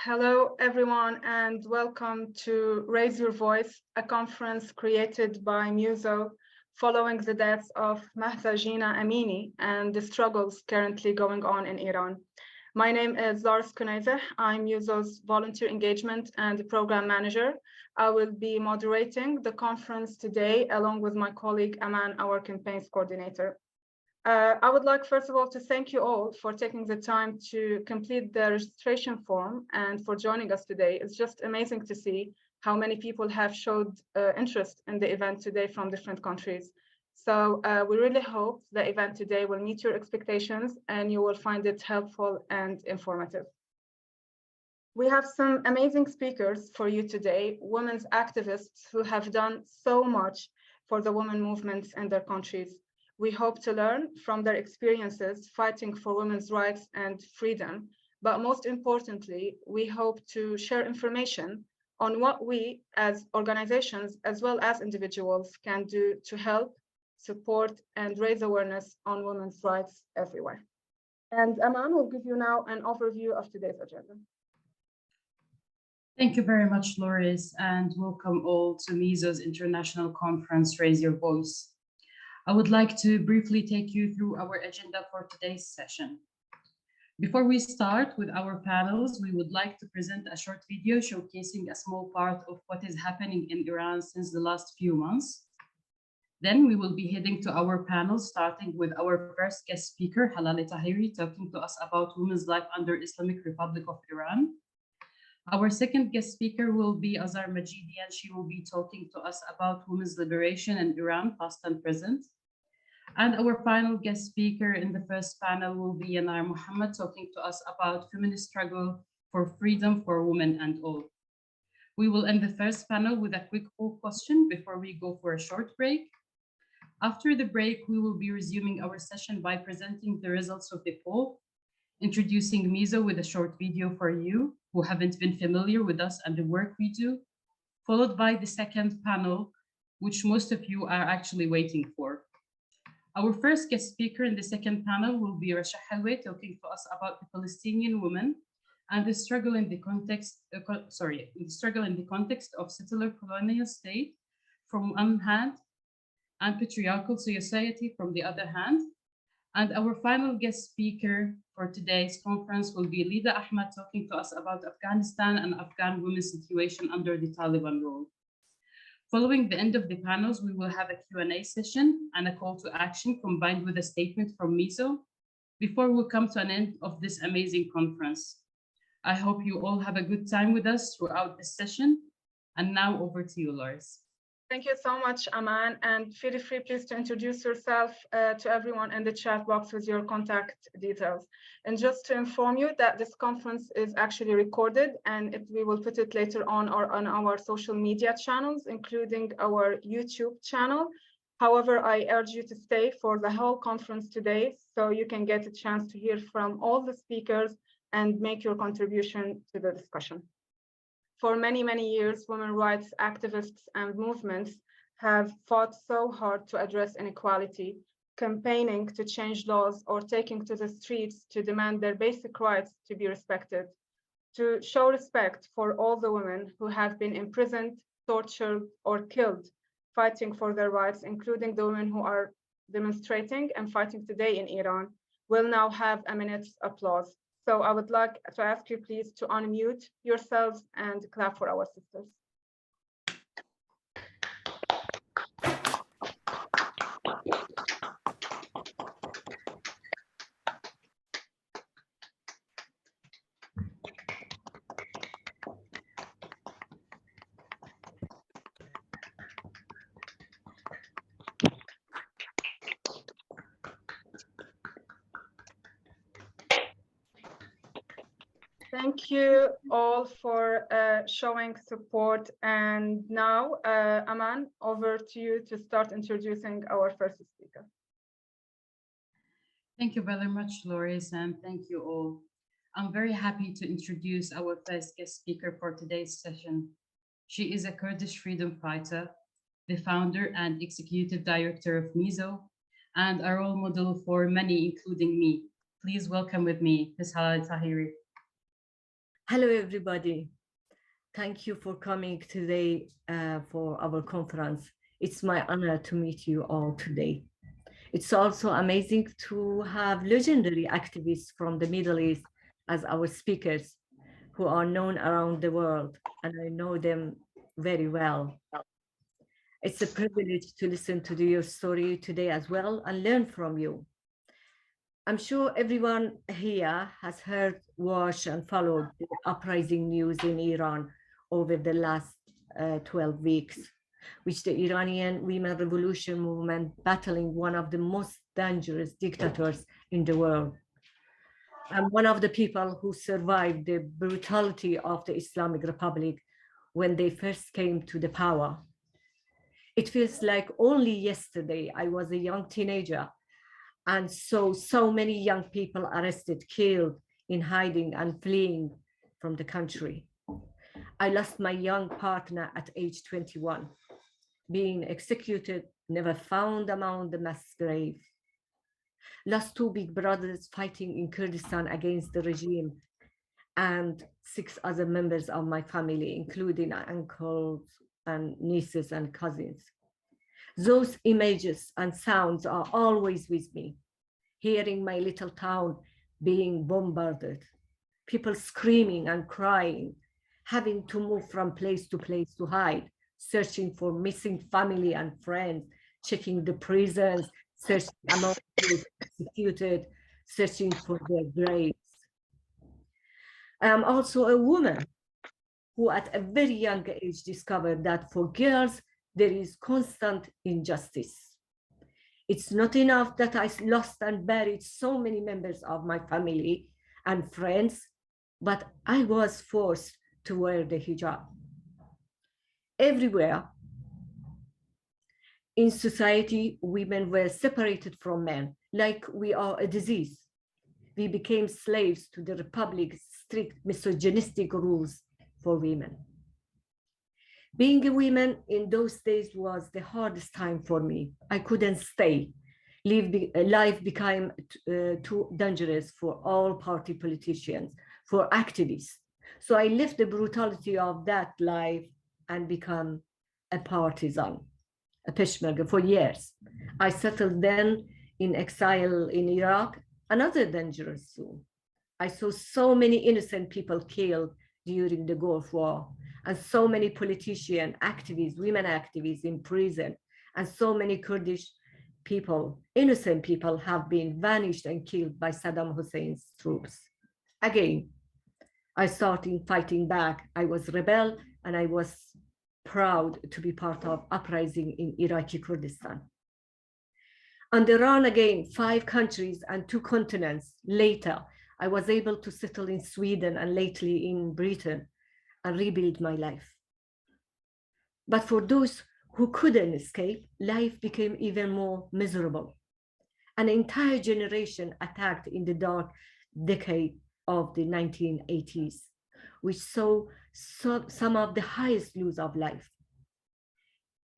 Hello, everyone, and welcome to Raise Your Voice, a conference created by MEWSo following the deaths of Mahsa Amini and the struggles currently going on in Iran. My name is Lars Kunayzeh. I'm MEWSo's volunteer engagement and program manager. I will be moderating the conference today along with my colleague Aman, our campaigns coordinator. I would like, first of all, to thank you all for taking the time to complete the registration form and for joining us today. It's just amazing to see how many people have showed interest in the event today from different countries. So we really hope the event today will meet your expectations and you will find it helpful and informative. We have some amazing speakers for you today, women's activists who have done so much for the women movements in their countries. We hope to learn from their experiences fighting for women's rights and freedom, but most importantly, we hope to share information on what we as organizations, as well as individuals, can do to help, support, and raise awareness on women's rights everywhere. And Aman will give you now an overview of today's agenda. Thank you very much, Loris, and welcome all to MEWSo's International Conference, Raise Your Voice. I would like to briefly take you through our agenda for today's session. Before we start with our panels, we would like to present a short video showcasing a small part of what is happening in Iran since the last few months. Then we will be heading to our panel, starting with our first guest speaker, Halal Tahiri, talking to us about women's life under Islamic Republic of Iran. Our second guest speaker will be Azar Majidi, and she will be talking to us about women's liberation in Iran, past and present. And our final guest speaker in the first panel will be Yanar Muhammad, talking to us about feminist struggle for freedom for women and all. We will end the first panel with a quick poll question before we go for a short break. After the break, we will be resuming our session by presenting the results of the poll, introducing MEWSo with a short video for you who haven't been familiar with us and the work we do, followed by the second panel, which most of you are actually waiting for. Our first guest speaker in the second panel will be Rasha Halwe, talking to us about the Palestinian women and the struggle in the context, of settler colonial state from one hand and patriarchal society from the other hand. And our final guest speaker for today's conference will be Lida Ahmad, talking to us about Afghanistan and Afghan women's situation under the Taliban rule. Following the end of the panels, we will have a Q&A session and a call to action combined with a statement from MEWSo before we come to an end of this amazing conference. I hope you all have a good time with us throughout this session. And now over to you, Lars. Thank you so much, Aman, and feel free please to introduce yourself to everyone in the chat box with your contact details. And just to inform you that this conference is actually recorded and we will put it later on our social media channels, including our YouTube channel. However, I urge you to stay for the whole conference today so you can get a chance to hear from all the speakers and make your contribution to the discussion. For many, many years, women's rights activists and movements have fought so hard to address inequality, campaigning to change laws or taking to the streets to demand their basic rights to be respected, to show respect for all the women who have been imprisoned, tortured, or killed, fighting for their rights, including the women who are demonstrating and fighting today in Iran, will now have a minute's applause. So I would like to ask you please to unmute yourselves and clap for our sisters. Thank you all for showing support. And now, Aman, over to you to start introducing our first speaker. Thank you very much, Loris, and thank you all. I'm very happy to introduce our first guest speaker for today's session. She is a Kurdish freedom fighter, the founder and executive director of MEWSo, and a role model for many, including me. Please welcome with me, Ms. Halal Tahiri. Hello, everybody. Thank you for coming today for our conference. It's my honor to meet you all today. It's also amazing to have legendary activists from the Middle East as our speakers who are known around the world, and I know them very well. It's a privilege to listen to your story today as well and learn from you. I'm sure everyone here has heard, watched, and followed the uprising news in Iran over the last 12 weeks, which the Iranian Women Revolution movement battling one of the most dangerous dictators in the world. I'm one of the people who survived the brutality of the Islamic Republic when they first came to the power. It feels like only yesterday I was a young teenager and so many young people arrested, killed, in hiding and fleeing from the country. I lost my young partner at age 21, being executed, never found among the mass grave. Lost two big brothers fighting in Kurdistan against the regime, and 6 other members of my family, including uncles and nieces and cousins. Those images and sounds are always with me. Hearing my little town being bombarded, people screaming and crying, having to move from place to hide, searching for missing family and friends, checking the prisons, searching among those executed, searching for their graves. I am also a woman who at a very young age discovered that for girls, there is constant injustice. It's not enough that I lost and buried so many members of my family and friends, but I was forced to wear the hijab. Everywhere in society, women were separated from men, like we are a disease. We became slaves to the Republic's strict misogynistic rules for women. Being a woman in those days was the hardest time for me. I couldn't stay. Life became too dangerous for all party politicians, for activists. So I left the brutality of that life and became a partisan, a Peshmerga for years. I settled then in exile in Iraq, another dangerous zone. I saw so many innocent people killed during the Gulf War, and so many politicians, activists, women activists in prison, and so many Kurdish people, innocent people, have been vanished and killed by Saddam Hussein's troops. Again, I started fighting back. I was rebel, and I was proud to be part of uprising in Iraqi Kurdistan. On the run again, 5 countries and 2 continents later, I was able to settle in Sweden and lately in Britain and rebuild my life. But for those who couldn't escape, life became even more miserable. An entire generation attacked in the dark decade of the 1980s, which saw some of the highest lows of life.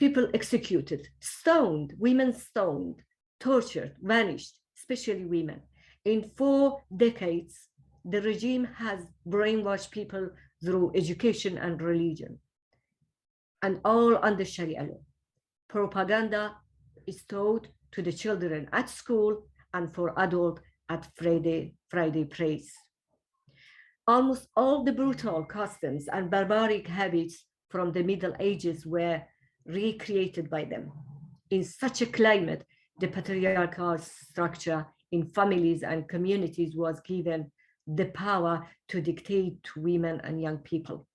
People executed, stoned, women stoned, tortured, vanished, especially women. In 4 decades, the regime has brainwashed people through education and religion, and all under Sharia law. Propaganda is taught to the children at school and for adults at Friday prayers. Almost all the brutal customs and barbaric habits from the Middle Ages were recreated by them. In such a climate, the patriarchal structure in families and communities was given the power to dictate to women and young people.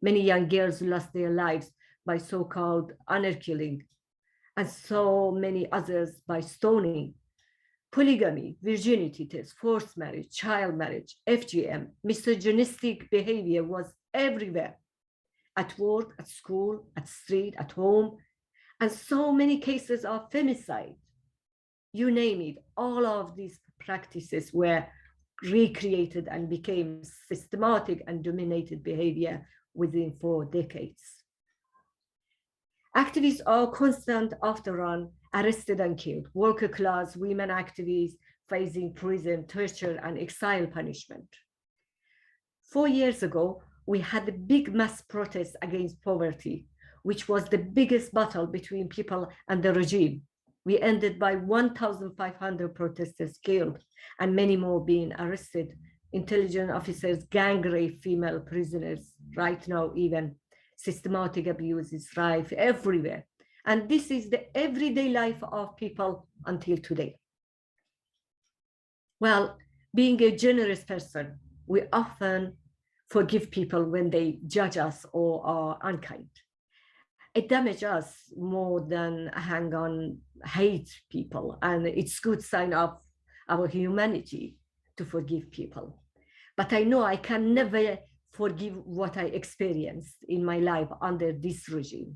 Many young girls lost their lives by so-called honor killing, and so many others by stoning. Polygamy, virginity tests, forced marriage, child marriage, FGM, misogynistic behavior was everywhere, at work, at school, at street, at home, and so many cases of femicide. You name it, all of these practices were recreated and became systematic and dominated behavior within 4 decades. Activists are constant after run, arrested and killed. Worker class, women activists facing prison, torture, and exile punishment. 4 years ago, we had a big mass protest against poverty, which was the biggest battle between people and the regime. We ended by 1,500 protesters killed and many more being arrested. Intelligence officers gang rape female prisoners. Right now, even systematic abuse is rife everywhere. And this is the everyday life of people until today. Well, being a generous person, we often forgive people when they judge us or are unkind. It damages us more than hang on hate people, and it's good sign of our humanity to forgive people. But I know I can never forgive what I experienced in my life under this regime.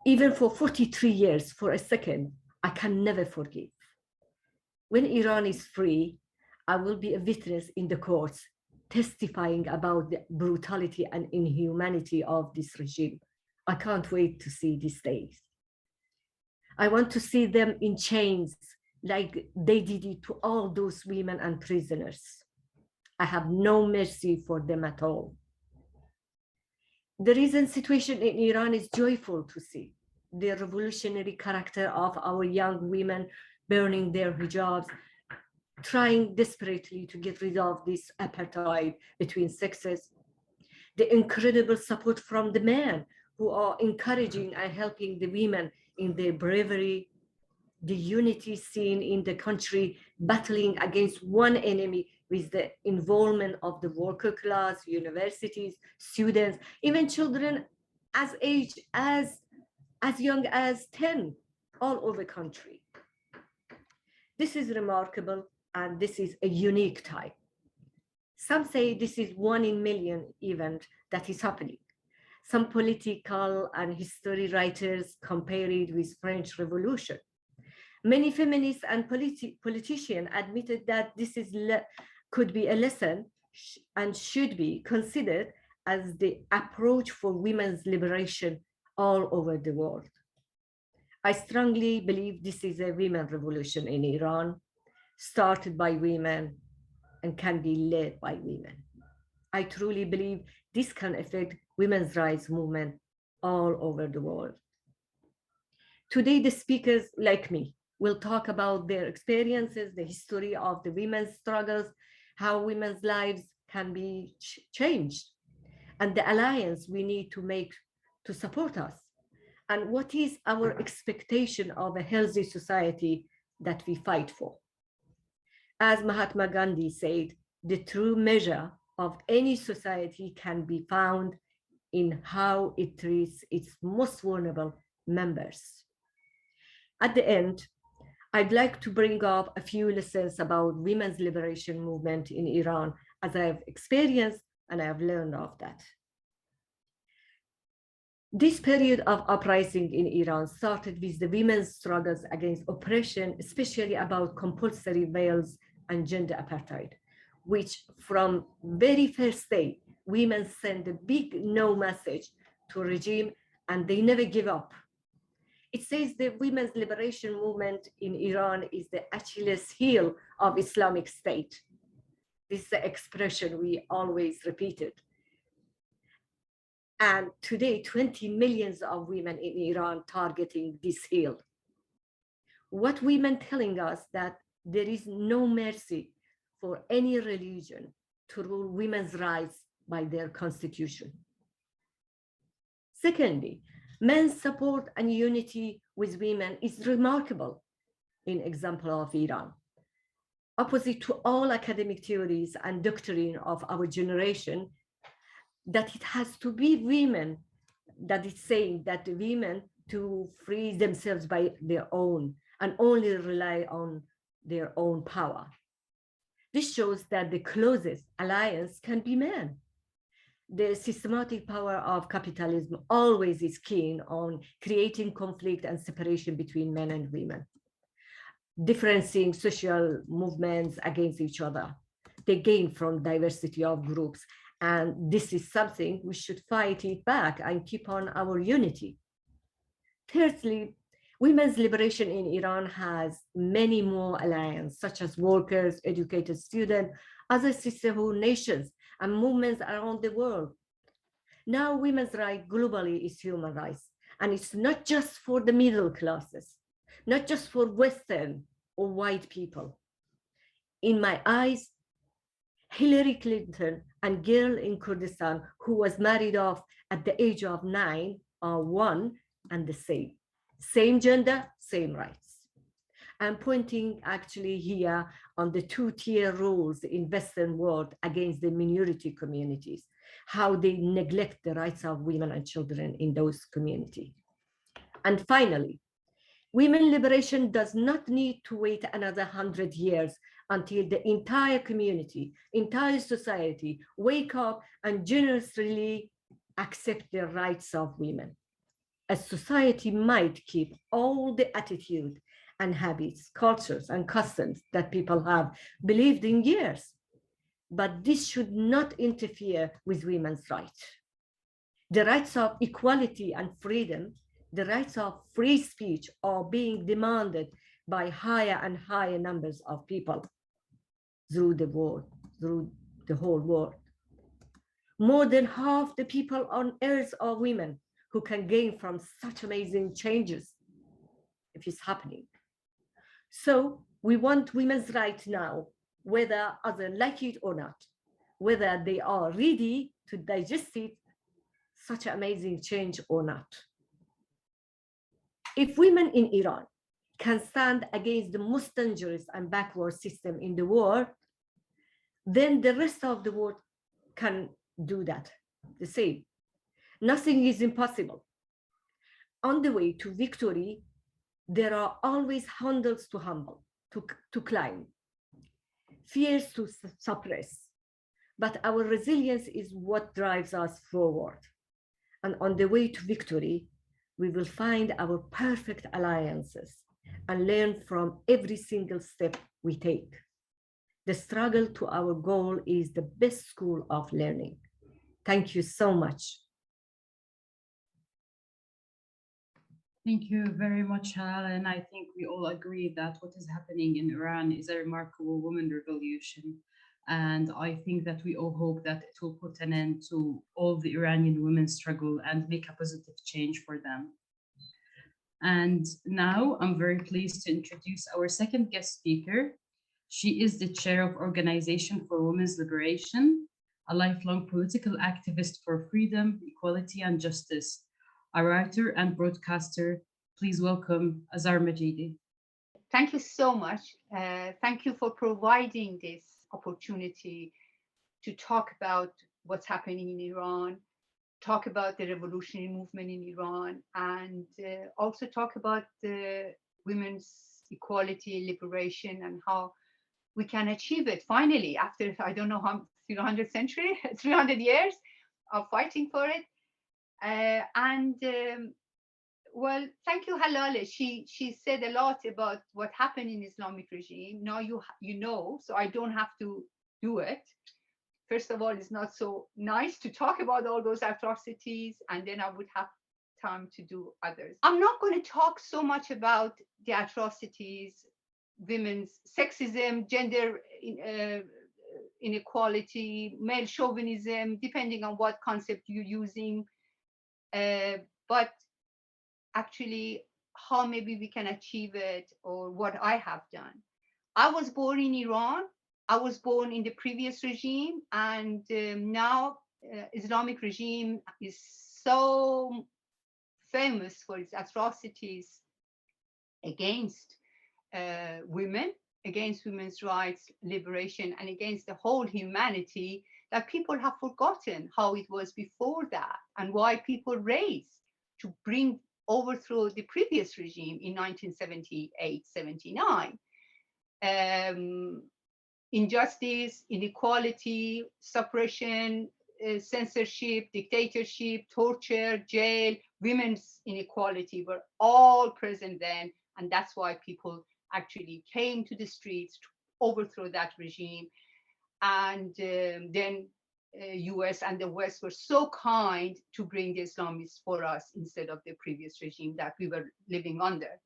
Even for 43 years, for a second, I can never forgive. When Iran is free, I will be a witness in the courts testifying about the brutality and inhumanity of this regime. I can't wait to see these days. I want to see them in chains like they did it to all those women and prisoners. I have no mercy for them at all. The recent situation in Iran is joyful to see. The revolutionary character of our young women burning their hijabs, trying desperately to get rid of this apartheid between sexes. The incredible support from the men who are encouraging and helping the women in their bravery, the unity seen in the country battling against one enemy with the involvement of the worker class, universities, students, even children as young as 10 all over the country. This is remarkable, and this is a unique time. Some say this is 1 in a million event that is happening. Some political and history writers compare it with French Revolution. Many feminists and politicians admitted that this could be a lesson and should be considered as the approach for women's liberation all over the world. I strongly believe this is a women's revolution in Iran, started by women and can be led by women. I truly believe this can affect women's rights movement all over the world. Today, the speakers like me will talk about their experiences, the history of the women's struggles, how women's lives can be changed, and the alliance we need to make to support us, and what is our expectation of a healthy society that we fight for. As Mahatma Gandhi said, the true measure of any society can be found in how it treats its most vulnerable members. At the end, I'd like to bring up a few lessons about women's liberation movement in Iran, as I have experienced and I have learned of that. This period of uprising in Iran started with the women's struggles against oppression, especially about compulsory veils and gender apartheid, which from very first day, women sent a big no message to regime, and they never give up. It says the women's liberation movement in Iran is the Achilles heel of Islamic State. This is the expression we always repeated. And today, 20 millions of women in Iran targeting this heel. What women telling us that there is no mercy for any religion to rule women's rights by their constitution. Secondly, men's support and unity with women is remarkable in example of Iran. Opposite to all academic theories and doctrine of our generation, that it has to be women that is saying that the women to free themselves by their own and only rely on their own power. This shows that the closest alliance can be men. The systematic power of capitalism always is keen on creating conflict and separation between men and women, differentiating social movements against each other. They gain from diversity of groups, and this is something we should fight it back and keep on our unity. Thirdly, women's liberation in Iran has many more alliances, such as workers, educated students, other sisterhood nations, and movements around the world. Now, women's rights globally is human rights, and it's not just for the middle classes, not just for Western or white people. In my eyes, Hillary Clinton and girl in Kurdistan who was married off at the age of 9 are one and the same. Same gender, same rights. I'm pointing actually here on the two-tier rules in Western world against the minority communities, how they neglect the rights of women and children in those communities. And finally, women liberation does not need to wait another 100 years until the entire community, entire society wake up and generously accept the rights of women. A society might keep all the attitude and habits, cultures, and customs that people have believed in years, but this should not interfere with women's rights. The rights of equality and freedom, the rights of free speech are being demanded by higher and higher numbers of people through the world, through the whole world. More than half the people on earth are women who can gain from such amazing changes if it's happening. So we want women's rights now, whether others like it or not, whether they are ready to digest it, such amazing change or not. If women in Iran can stand against the most dangerous and backward system in the world, then the rest of the world can do that, the same. Nothing is impossible. On the way to victory, there are always hurdles to climb, fears to suppress, but our resilience is what drives us forward. And on the way to victory, we will find our perfect alliances and learn from every single step we take. The struggle to our goal is the best school of learning. Thank you so much. Thank you very much, Halal. And I think we all agree that what is happening in Iran is a remarkable women revolution. And I think that we all hope that it will put an end to all the Iranian women's struggle and make a positive change for them. And now I'm very pleased to introduce our second guest speaker. She is the chair of Organization for Women's Liberation, a lifelong political activist for freedom, equality, and justice, a writer and broadcaster. Please welcome Azar Majidi. Thank you so much. Thank you for providing this opportunity to talk about what's happening in Iran, talk about the revolutionary movement in Iran, and also talk about the women's equality, liberation, and how we can achieve it finally after, I don't know how, 300 years of fighting for it. Well, thank you, Halale. She said a lot about what happened in Islamic regime. Now you know, so I don't have to do it. First of all, it's not so nice to talk about all those atrocities, and then I would have time to do others. I'm not going to talk so much about the atrocities, women's sexism, gender inequality, male chauvinism, depending on what concept you're using, but actually how maybe we can achieve it or what I have done. I was born in Iran. I was born in the previous regime, and now Islamic regime is so famous for its atrocities against women, against women's rights, liberation, and against the whole humanity, that people have forgotten how it was before that and why people raised to overthrow the previous regime in 1978-79. Injustice, inequality, suppression, censorship, dictatorship, torture, jail, women's inequality were all present then, and that's why people actually came to the streets to overthrow that regime. And then US and the West were so kind to bring the Islamists for us instead of the previous regime that we were living under.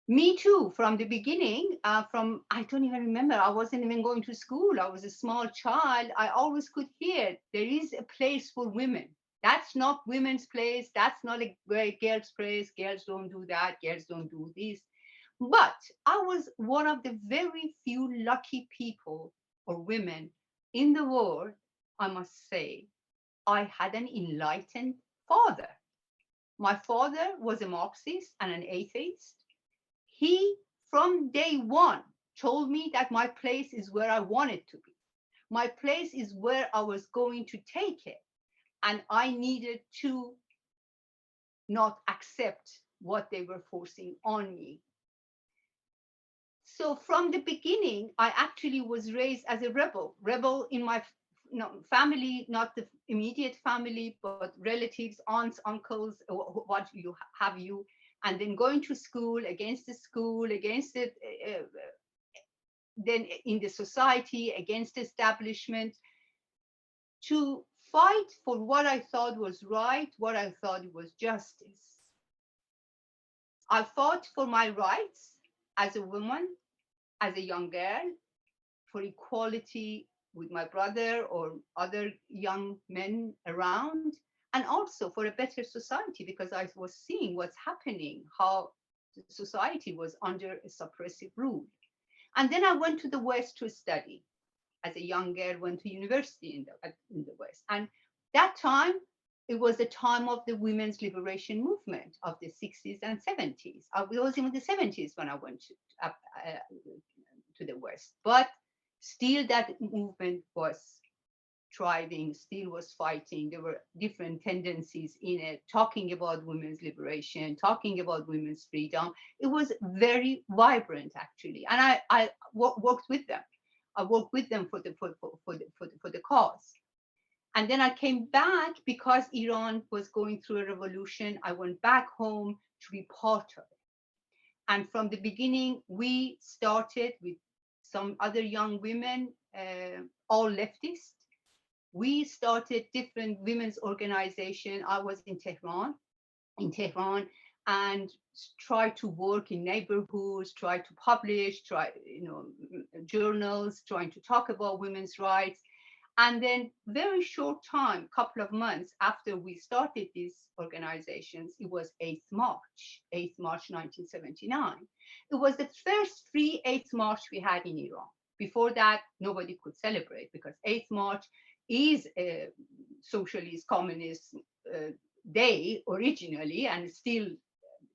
Me too, from the beginning, I don't even remember, I wasn't even going to school. I was a small child. I always could hear there is a place for women. That's not women's place. That's not a girl's place. Girls don't do that. Girls don't do this. But I was one of the very few lucky people or women in the world, I must say. I had an enlightened father. My father was a Marxist and an atheist. He, from day one, told me that my place is where I wanted to be. My place is where I was going to take it. And I needed to not accept what they were forcing on me. So from the beginning, I actually was raised as a rebel in my family, not the immediate family, but relatives, aunts, uncles, what you have you. And then going to school, against the school, against it, then in the society, against the establishment, to fight for what I thought was right, what I thought was justice. I fought for my rights as a woman, as a young girl, for equality with my brother or other young men around, and also for a better society, because I was seeing what's happening, how the society was under a suppressive rule. And then I went to the West to study. As a young girl, went to university in the West. And that time, it was the time of the women's liberation movement of the 60s and 70s. It was in the 70s when I went to the West. But still that movement was thriving, still was fighting. There were different tendencies in it, talking about women's liberation, talking about women's freedom. It was very vibrant, actually. And I worked with them. I worked with them for the cause. And then I came back because Iran was going through a revolution. I went back home to be part of it. And from the beginning, we started with some other young women, all leftist. We started different women's organizations. I was in Tehran, and try to work in neighborhoods, try to publish, journals, trying to talk about women's rights. And then very short time, couple of months after we started these organizations, it was 8th March 1979. It was the first free 8th March we had in Iran. Before that, nobody could celebrate because 8th March is a socialist, communist day originally, and still,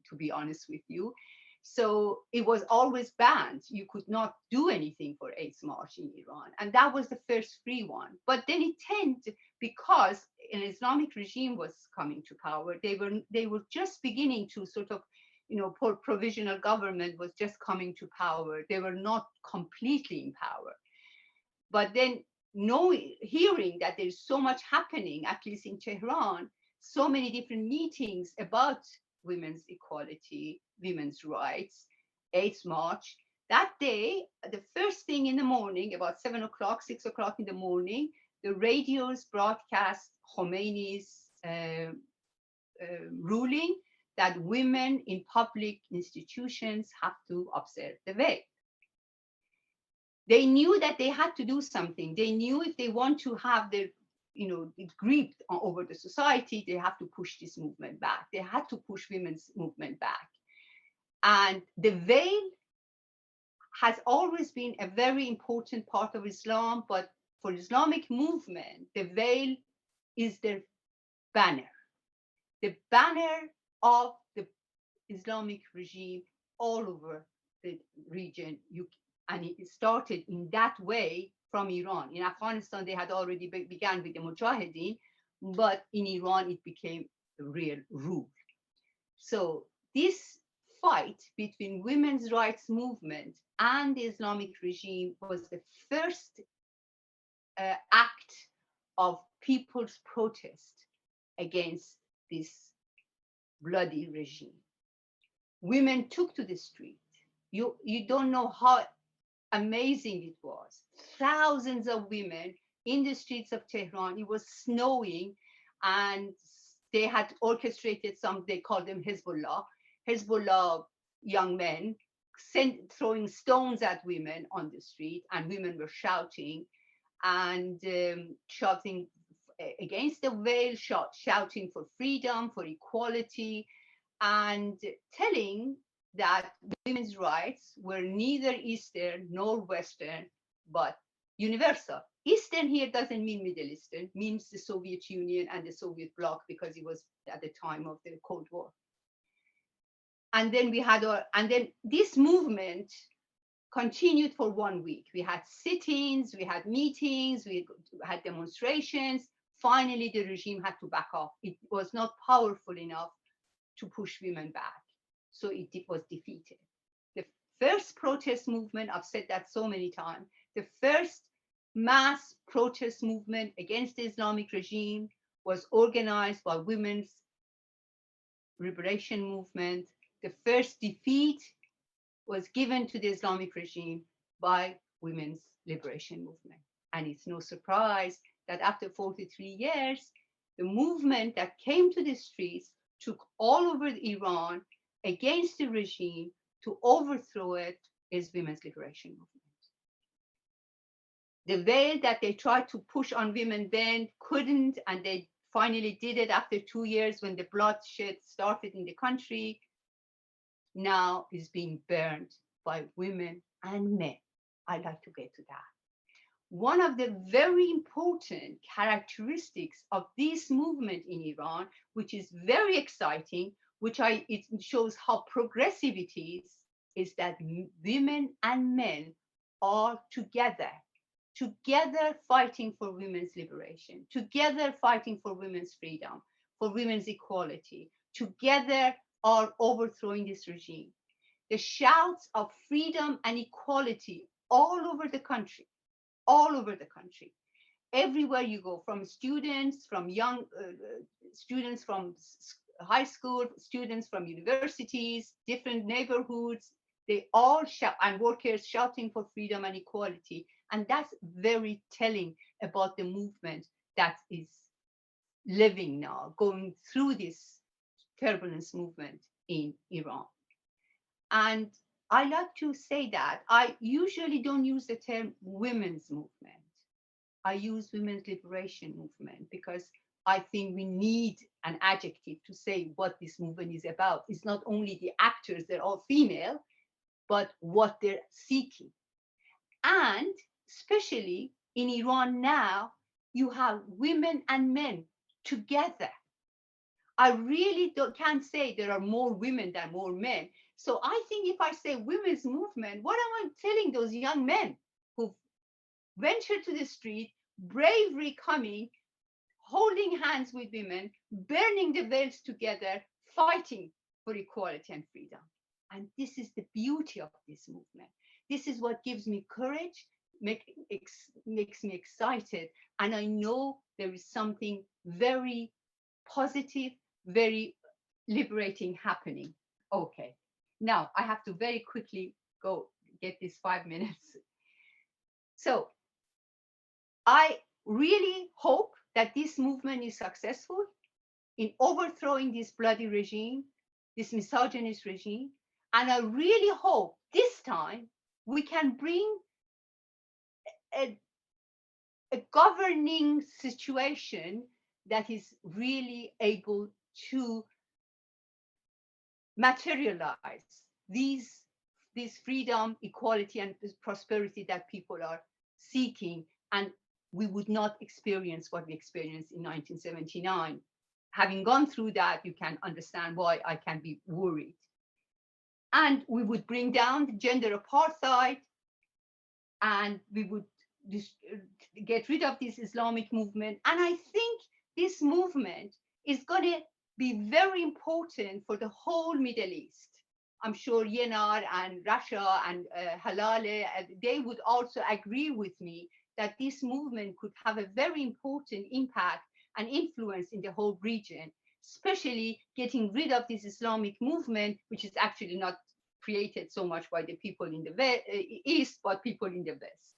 to be honest with you. So it was always banned. You could not do anything for 8th March in Iran. And that was the first free one. But then it tended, because an Islamic regime was coming to power, they were just beginning to sort of, provisional government was just coming to power. They were not completely in power. But then hearing that there's so much happening, at least in Tehran, so many different meetings about women's equality, women's rights, 8th March. That day, the first thing in the morning, about 7 o'clock, 6 o'clock in the morning, the radios broadcast Khomeini's ruling that women in public institutions have to observe the veil. They knew that they had to do something. They knew if they want to have their grip over the society, they have to push this movement back. They had to push women's movement back. And the veil has always been a very important part of Islam, but for Islamic movement, the veil is their banner. The banner of the Islamic regime all over the region. And it started in that way from Iran. In Afghanistan, they had already began with the Mujahideen, but in Iran, it became the real rule. So this fight between women's rights movement and the Islamic regime was the first act of people's protest against this bloody regime. Women took to the street. You don't know how amazing it was. Thousands of women in the streets of Tehran. It was snowing, and they had orchestrated some, they called them Hezbollah young men throwing stones at women on the street, and women were shouting and shouting against the veil, shouting for freedom, for equality, and telling that women's rights were neither Eastern nor Western, but universal. Eastern here doesn't mean Middle Eastern, means the Soviet Union and the Soviet bloc, because it was at the time of the Cold War. And then this movement continued for 1 week. We had sit-ins, we had meetings, we had demonstrations. Finally, the regime had to back off. It was not powerful enough to push women back, so it was defeated. The first protest movement, I've said that so many times, the first mass protest movement against the Islamic regime was organized by women's liberation movement. The first defeat was given to the Islamic regime by women's liberation movement. And it's no surprise that after 43 years, the movement that came to the streets took all over Iran against the regime to overthrow it is women's liberation movement. The veil that they tried to push on women then couldn't, and they finally did it after 2 years when the bloodshed started in the country, now is being burned by women and men. I'd like to get to that. One of the very important characteristics of this movement in Iran, which is very exciting, it shows how progressive it is that women and men are together fighting for women's liberation, together fighting for women's freedom, for women's equality, together are overthrowing this regime. The shouts of freedom and equality all over the country, everywhere you go, from students, from young students from high school, students from universities, different neighborhoods, they all shout, and workers shouting for freedom and equality. And that's very telling about the movement that is living now, going through this turbulence movement in Iran. And I like to say that I usually don't use the term women's movement. I use women's liberation movement because I think we need an adjective to say what this movement is about. It's not only the actors, they're all female, but what they're seeking. And especially in Iran now, you have women and men together. I really can't say there are more women than more men. So I think if I say women's movement, what am I telling those young men who venture to the street, bravely coming, holding hands with women, burning the veils together, fighting for equality and freedom? And this is the beauty of this movement. This is what gives me courage, makes me excited. And I know there is something very positive, very liberating happening. Okay, now I have to very quickly go get these 5 minutes. So I really hope that this movement is successful in overthrowing this bloody regime, this misogynist regime. And I really hope this time we can bring a governing situation that is really able to materialize these freedom, equality, and prosperity that people are seeking, and we would not experience what we experienced in 1979. Having gone through that, you can understand why I can be worried. And we would bring down the gender apartheid, and we would get rid of this Islamic movement. And I think this movement is going to be very important for the whole Middle East. I'm sure Yenar and Rasha and Halale, they would also agree with me that this movement could have a very important impact and influence in the whole region, especially getting rid of this Islamic movement, which is actually not created so much by the people in the East, but people in the West.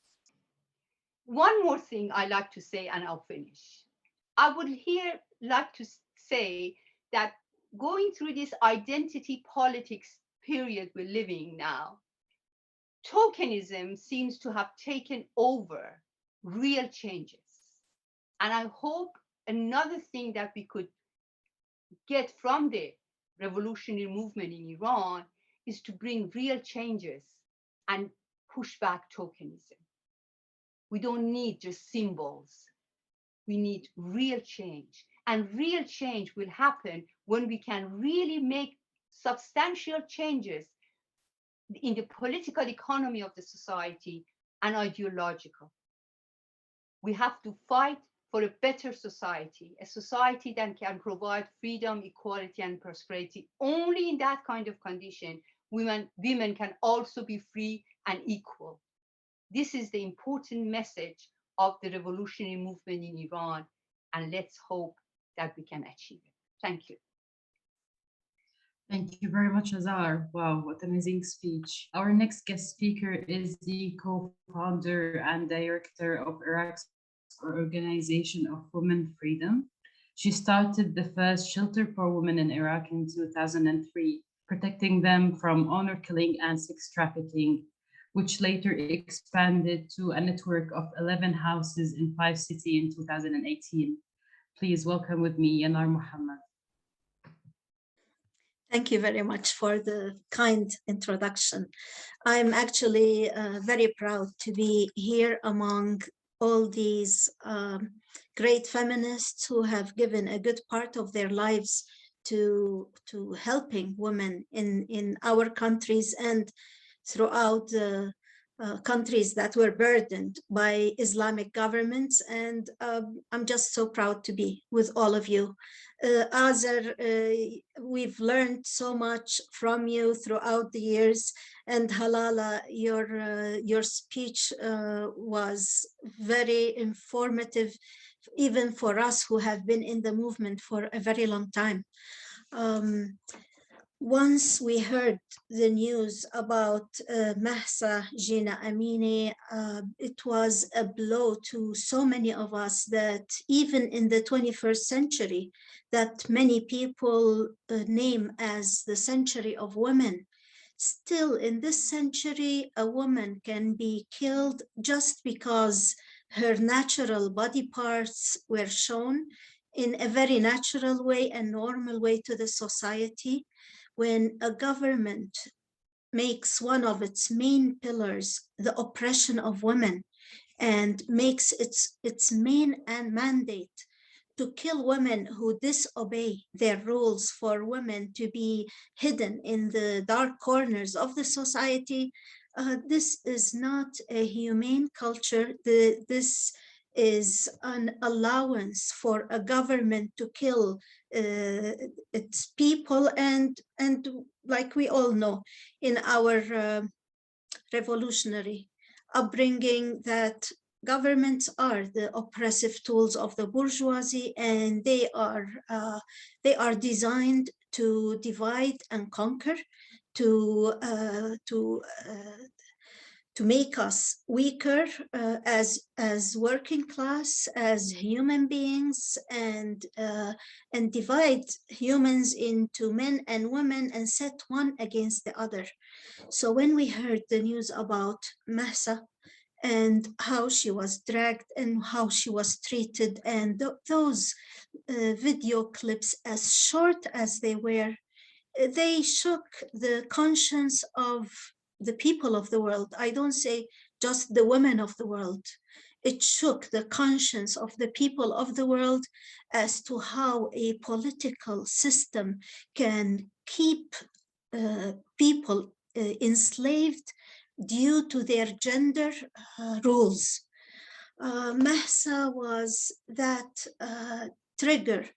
One more thing I like to say, and I'll finish. I would here like to say that going through this identity politics period we're living now, tokenism seems to have taken over real changes. And I hope another thing that we could get from the revolutionary movement in Iran is to bring real changes and push back tokenism. We don't need just symbols. We need real change. And real change will happen when we can really make substantial changes in the political economy of the society and ideological. We have to fight for a better society, a society that can provide freedom, equality, and prosperity. Only in that kind of condition, women can also be free and equal. This is the important message of the revolutionary movement in Iran, and let's hope that we can achieve it. Thank you. Thank you very much, Azar. Wow, what amazing speech. Our next guest speaker is the co-founder and director of Iraq's Organization of Women Freedom. She started the first shelter for women in Iraq in 2003, protecting them from honor killing and sex trafficking, which later expanded to a network of 11 houses in 5 cities in 2018. Please welcome with me, Yanar Muhammad. Thank you very much for the kind introduction. I'm actually very proud to be here among all these great feminists who have given a good part of their lives to helping women in our countries and throughout the countries that were burdened by Islamic governments. And I'm just so proud to be with all of you. Azar, we've learned so much from you throughout the years, and Halala, your speech was very informative, even for us who have been in the movement for a very long time. Once we heard the news about Mahsa Amini, it was a blow to so many of us that even in the 21st century, that many people name as the century of women, still in this century, a woman can be killed just because her natural body parts were shown in a very natural way and normal way to the society. When a government makes one of its main pillars the oppression of women and makes its main and mandate to kill women who disobey their rules, for women to be hidden in the dark corners of the society, this is not a humane culture. This is an allowance for a government to kill its people, and like we all know in our revolutionary upbringing, that governments are the oppressive tools of the bourgeoisie, and they are designed to divide and conquer, to make us weaker as working class, as human beings, and divide humans into men and women and set one against the other. So when we heard the news about Mahsa and how she was dragged and how she was treated, and those video clips, as short as they were, they shook the conscience of the people of the world. I don't say just the women of the world. It shook the conscience of the people of the world as to how a political system can keep people enslaved due to their gender rules. Mahsa was that trigger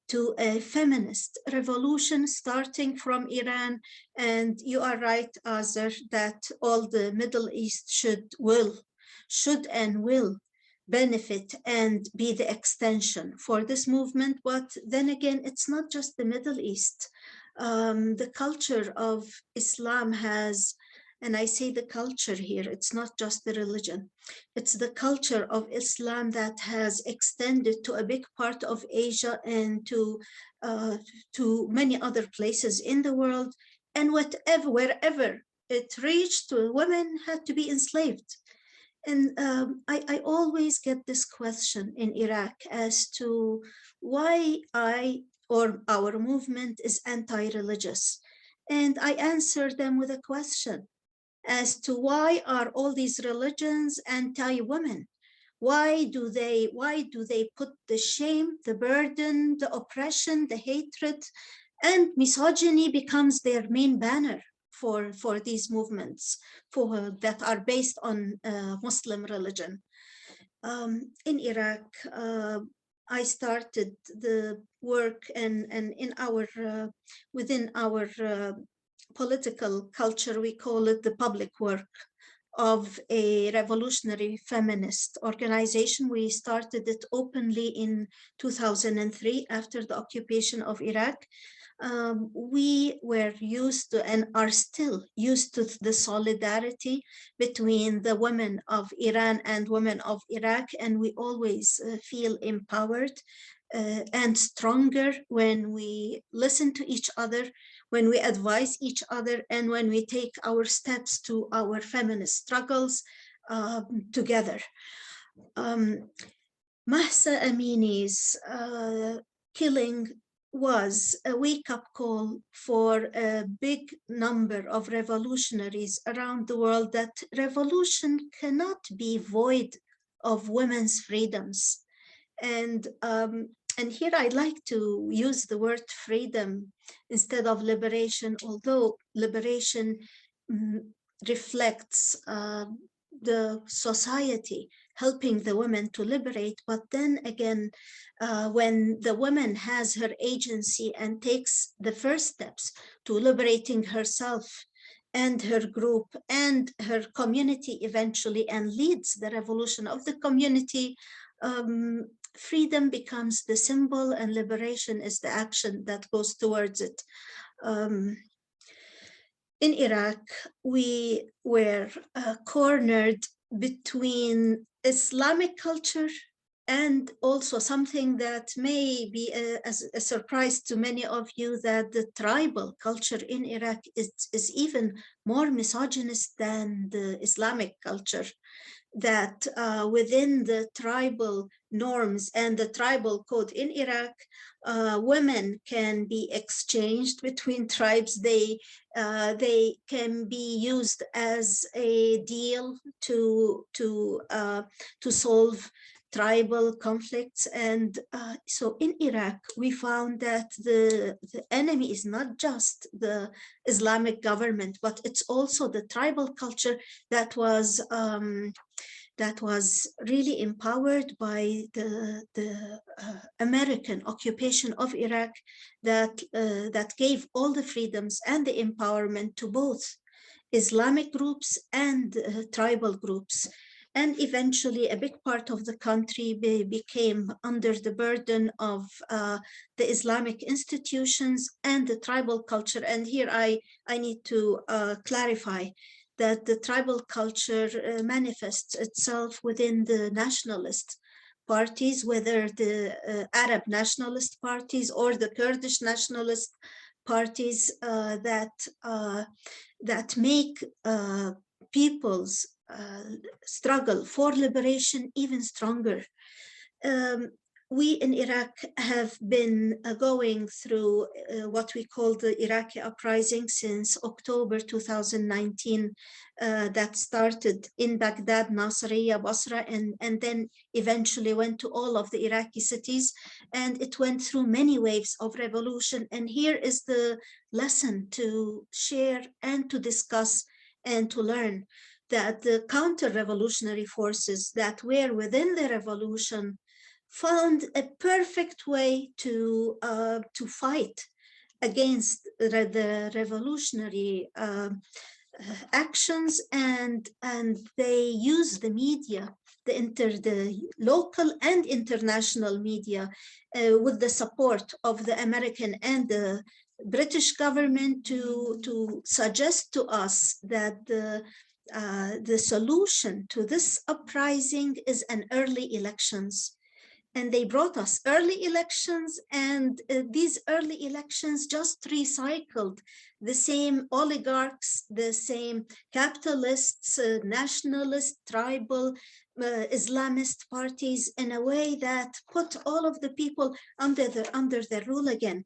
to a feminist revolution starting from Iran. And you are right, Azar, that all the Middle East should and will benefit and be the extension for this movement. But then again, it's not just the Middle East. The culture of Islam has, and I say the culture here, it's not just the religion, it's the culture of Islam that has extended to a big part of Asia and to many other places in the world. And wherever it reached, women had to be enslaved. And I always get this question in Iraq as to why I or our movement is anti-religious. And I answer them with a question as to why are all these religions anti-women? Why do they put the shame, the burden, the oppression, the hatred, and misogyny becomes their main banner for these movements that are based on Muslim religion. In Iraq, I started the work and in our within our political culture, we call it the public work of a revolutionary feminist organization. We started it openly in 2003 after the occupation of Iraq. We were used to and are still used to the solidarity between the women of Iran and women of Iraq, and we always feel empowered and stronger when we listen to each other, when we advise each other, and when we take our steps to our feminist struggles together. Mahsa Amini's killing was a wake-up call for a big number of revolutionaries around the world that revolution cannot be void of women's freedoms. And here I'd like to use the word freedom instead of liberation, although liberation reflects the society helping the women to liberate. But then again, when the woman has her agency and takes the first steps to liberating herself and her group and her community eventually, and leads the revolution of the community, freedom becomes the symbol and liberation is the action that goes towards it. In Iraq, we were cornered between Islamic culture and also something that may be a surprise to many of you, that the tribal culture in Iraq is even more misogynist than the Islamic culture. That within the tribal norms and the tribal code in Iraq, women can be exchanged between tribes. They can be used as a deal to solve tribal conflicts. And so in Iraq, we found that the enemy is not just the Islamic government, but it's also the tribal culture that was really empowered by the American occupation of Iraq, that gave all the freedoms and the empowerment to both Islamic groups and tribal groups. And eventually a big part of the country became under the burden of the Islamic institutions and the tribal culture. And here I need to clarify that the tribal culture manifests itself within the nationalist parties, whether the Arab nationalist parties or the Kurdish nationalist parties that make people's struggle for liberation even stronger. We in Iraq have been going through what we call the Iraqi uprising since October 2019, that started in Baghdad, Nasiriyah, Basra, and then eventually went to all of the Iraqi cities. And it went through many waves of revolution. And here is the lesson to share and to discuss and to learn, that the counter-revolutionary forces that were within the revolution found a perfect way to fight against the revolutionary actions, and they use the media, the local and international media, with the support of the American and the British government to suggest to us that the solution to this uprising is an early elections. And they brought us early elections, and these early elections just recycled the same oligarchs, the same capitalists, nationalist, tribal, Islamist parties in a way that put all of the people under their rule again.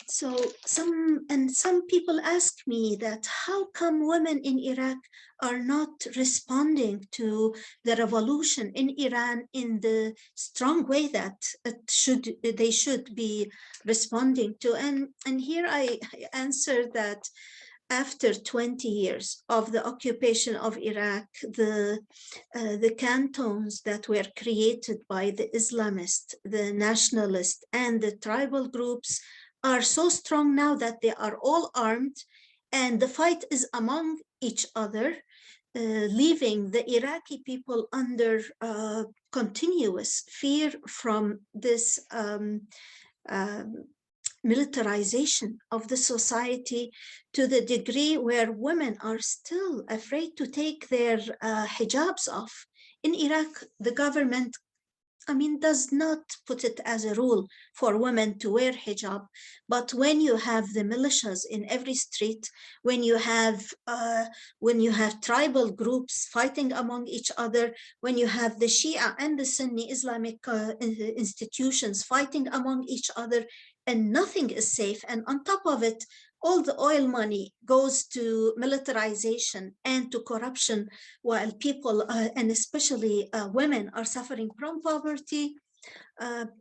So some people ask me that how come women in Iraq are not responding to the revolution in Iran in the strong way that they should be responding to, and here I answer that after 20 years of the occupation of Iraq, the cantons that were created by the Islamists, the nationalists, and the tribal groups are so strong now that they are all armed, and the fight is among each other, leaving the Iraqi people under continuous fear from this militarization of the society, to the degree where women are still afraid to take their hijabs off. In Iraq, the government, does not put it as a rule for women to wear hijab, but when you have the militias in every street, when you have tribal groups fighting among each other, when you have the Shia and the Sunni Islamic institutions fighting among each other, and nothing is safe, and on top of it, all the oil money goes to militarization and to corruption, while people, and especially women, are suffering from poverty.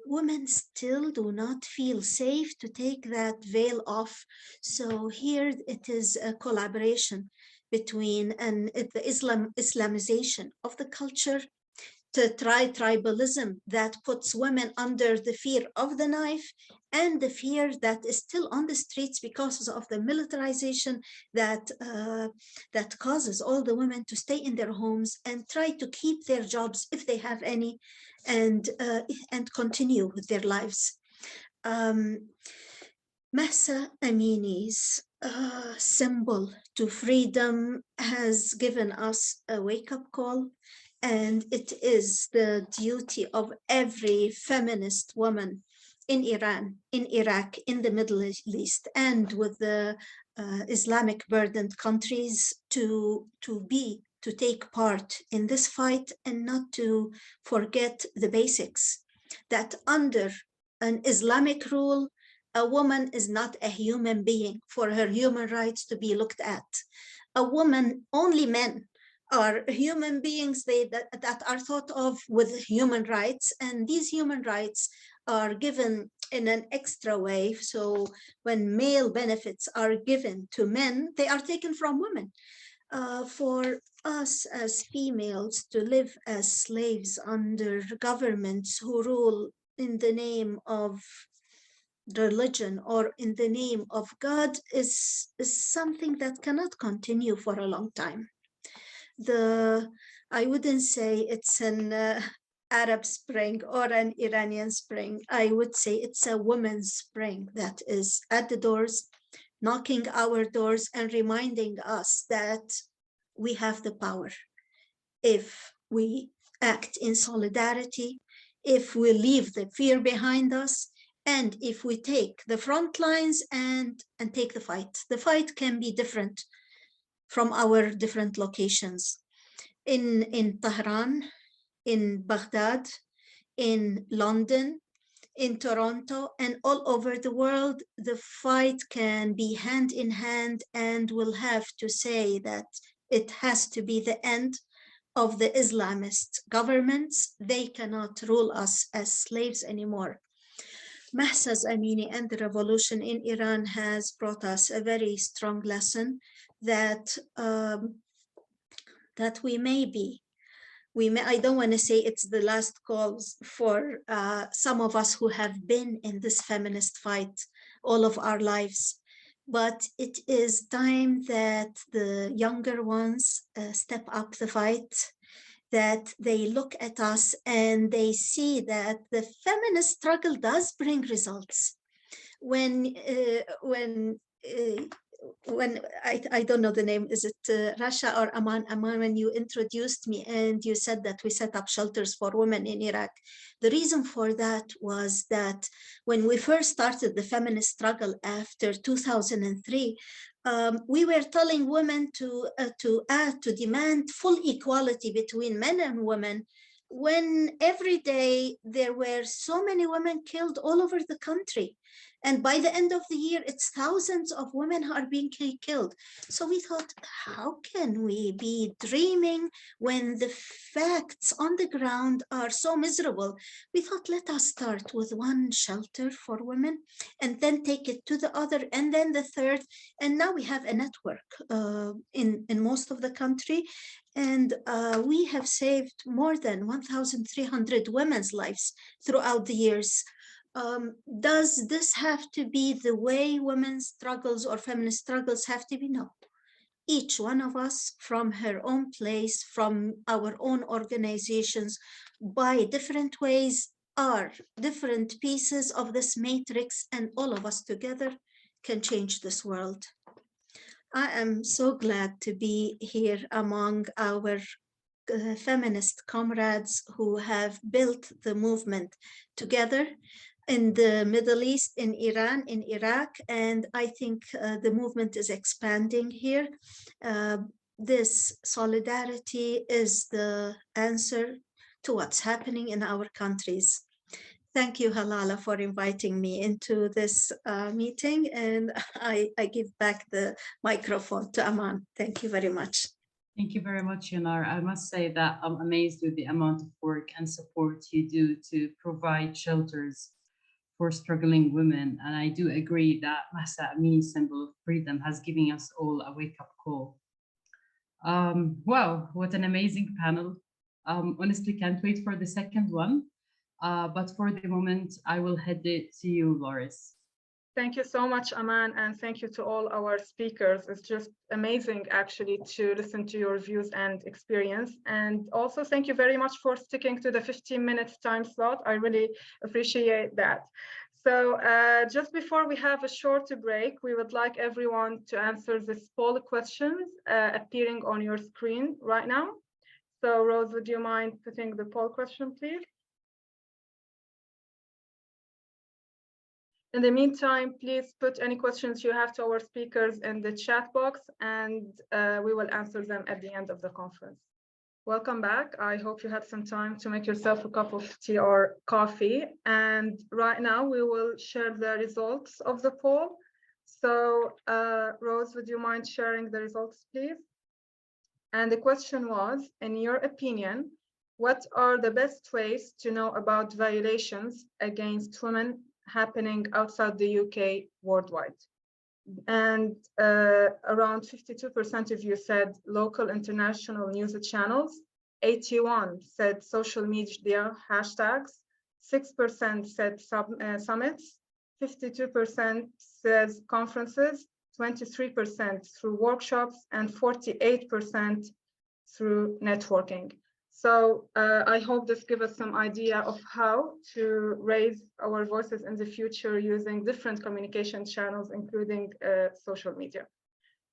Women still do not feel safe to take that veil off. So here it is a collaboration between the Islamization of the culture, to tribalism that puts women under the fear of the knife, and the fear that is still on the streets because of the militarization that causes all the women to stay in their homes and try to keep their jobs if they have any, and continue with their lives. Mahsa Amini's symbol to freedom has given us a wake-up call, and it is the duty of every feminist woman in Iran, in Iraq, in the Middle East, and with the Islamic burdened countries to take part in this fight, and not to forget the basics, that under an Islamic rule, a woman is not a human being for her human rights to be looked at. A woman, only men are human beings that are thought of with human rights, and these human rights are given in an extra way. So when male benefits are given to men, they are taken from women. For us as females to live as slaves under governments who rule in the name of religion or in the name of God is something that cannot continue for a long time. I wouldn't say it's an Arab Spring or an Iranian Spring. I would say it's a women's spring that is at the doors, knocking our doors and reminding us that we have the power. If we act in solidarity, if we leave the fear behind us, and if we take the front lines and take the fight. The fight can be different from our different locations. In Tehran, in Baghdad, in London, in Toronto, and all over the world, the fight can be hand in hand, and we'll have to say that it has to be the end of the Islamist governments. They cannot rule us as slaves anymore. Mahsa Amini and the revolution in Iran has brought us a very strong lesson that that I don't want to say it's the last calls for some of us who have been in this feminist fight all of our lives, but it is time that the younger ones step up the fight, that they look at us and they see that the feminist struggle does bring results. When when I don't know the name, is it Rasha or Aman, when you introduced me and you said that we set up shelters for women in Iraq. The reason for that was that when we first started the feminist struggle after 2003, we were telling women to demand full equality between men and women, when every day there were so many women killed all over the country. And by the end of the year, it's thousands of women who are being killed. So we thought, how can we be dreaming when the facts on the ground are so miserable? We thought, let us start with one shelter for women and then take it to the other and then the third. And now we have a network in most of the country. And we have saved more than 1,300 women's lives throughout the years. Does this have to be the way women's struggles or feminist struggles have to be? No. Each one of us, from her own place, from our own organizations, by different ways, are different pieces of this matrix, and all of us together can change this world. I am so glad to be here among our feminist comrades who have built the movement together in the Middle East, in Iran, in Iraq, and I think the movement is expanding here. This solidarity is the answer to what's happening in our countries. Thank you, Halala, for inviting me into this meeting, and I give back the microphone to Aman. Thank you very much. Thank you very much, Yanar. I must say that I'm amazed with the amount of work and support you do to provide shelters for struggling women. And I do agree that Mahsa Amini symbol of freedom has given us all a wake-up call. Wow, what an amazing panel. Honestly, can't wait for the second one. But for the moment, I will head it to you, Loris. Thank you so much, Aman, and thank you to all our speakers. It's just amazing, actually, to listen to your views and experience. And also, thank you very much for sticking to the 15-minute time slot. I really appreciate that. So just before we have a short break, we would like everyone to answer this poll questions appearing on your screen right now. So Rose, would you mind putting the poll question, please? In the meantime, please put any questions you have to our speakers in the chat box, and we will answer them at the end of the conference. Welcome back. I hope you had some time to make yourself a cup of tea or coffee. And right now we will share the results of the poll. So Rose, would you mind sharing the results, please? And the question was, in your opinion, what are the best ways to know about violations against women happening outside the UK worldwide? And around 52% of you said local international news channels, 81% said social media hashtags, 6% said summits, 52% says conferences, 23% through workshops, and 48% through networking. So I hope this gives us some idea of how to raise our voices in the future using different communication channels, including social media.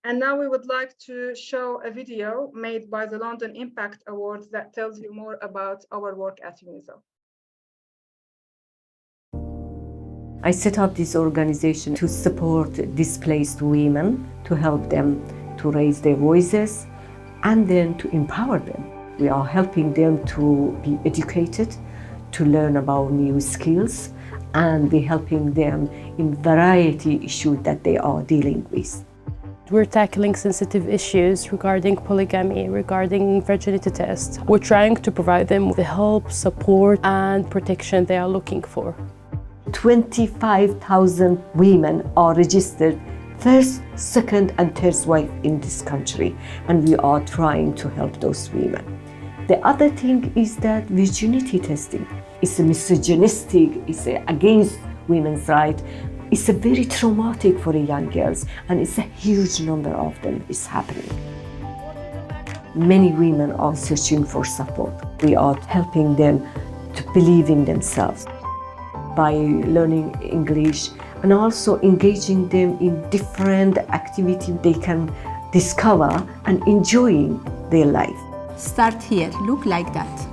And now we would like to show a video made by the London Impact Awards that tells you more about our work at MEWSo. I set up this organization to support displaced women, to help them to raise their voices, and then to empower them. We are helping them to be educated, to learn about new skills, and we're helping them in variety issues that they are dealing with. We're tackling sensitive issues regarding polygamy, regarding virginity tests. We're trying to provide them with the help, support, and protection they are looking for. 25,000 women are registered first, second, and third wife in this country, and we are trying to help those women. The other thing is that virginity testing is misogynistic, it's against women's rights. It's very traumatic for the young girls, and it's a huge number of them is happening. Many women are searching for support. We are helping them to believe in themselves. By learning English and also engaging them in different activities they can discover and enjoying their life. Start here, look like that.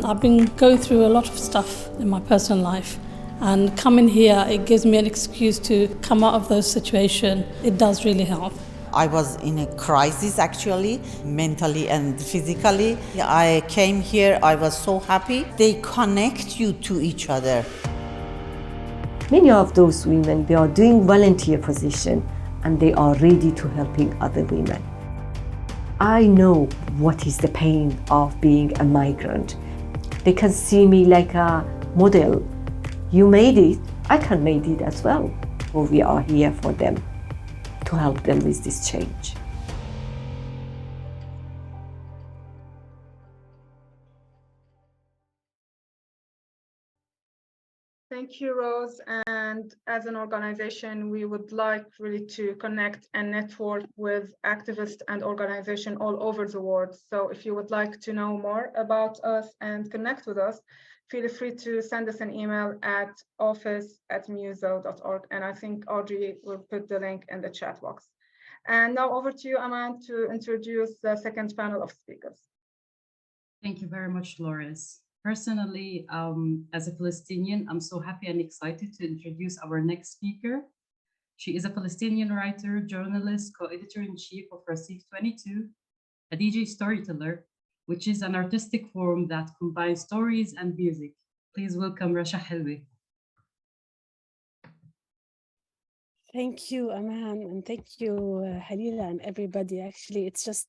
I've been going through a lot of stuff in my personal life, and coming here, it gives me an excuse to come out of those situations. It does really help. I was in a crisis actually, mentally and physically. I came here, I was so happy. They connect you to each other. Many of those women, they are doing volunteer position and they are ready to helping other women. I know what is the pain of being a migrant. They can see me like a model. You made it, I can make it as well. So we are here for them to help them with this change. Thank you, Rose. And as an organization, we would like really to connect and network with activists and organizations all over the world. So if you would like to know more about us and connect with us, feel free to send us an email at office@MEWSo.org. And I think Audrey will put the link in the chat box. And now over to you, Aman, to introduce the second panel of speakers. Thank you very much, Dolores. Personally, as a Palestinian, I'm so happy and excited to introduce our next speaker. She is a Palestinian writer, journalist, co-editor-in-chief of Rasif 22, a DJ storyteller, which is an artistic form that combines stories and music. Please welcome Rasha Helwi. Thank you, Aman, and thank you, Halila, and everybody. Actually, it's just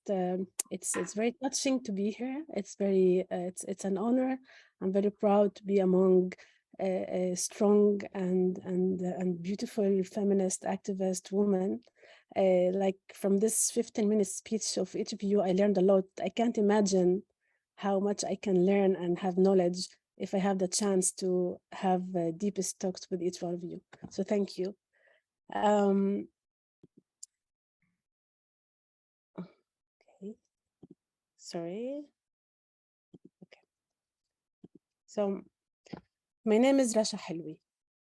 it's very touching to be here. It's very it's an honor. I'm very proud to be among a strong and beautiful feminist activist women. Like from this 15-minute speech of each of you, I learned a lot. I can't imagine how much I can learn and have knowledge if I have the chance to have deepest talks with each one of you. So thank you. Okay. Sorry. Okay. So my name is Rasha Helwi.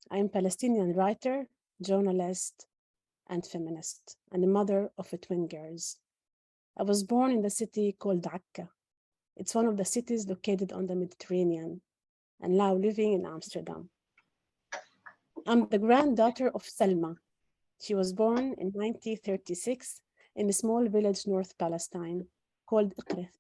I'm Palestinian writer, journalist, and feminist, and the mother of twin girls. I was born in the city called Akka. It's one of the cities located on the Mediterranean, and now living in Amsterdam. I'm the granddaughter of Selma. She was born in 1936 in a small village North Palestine called Iqrith.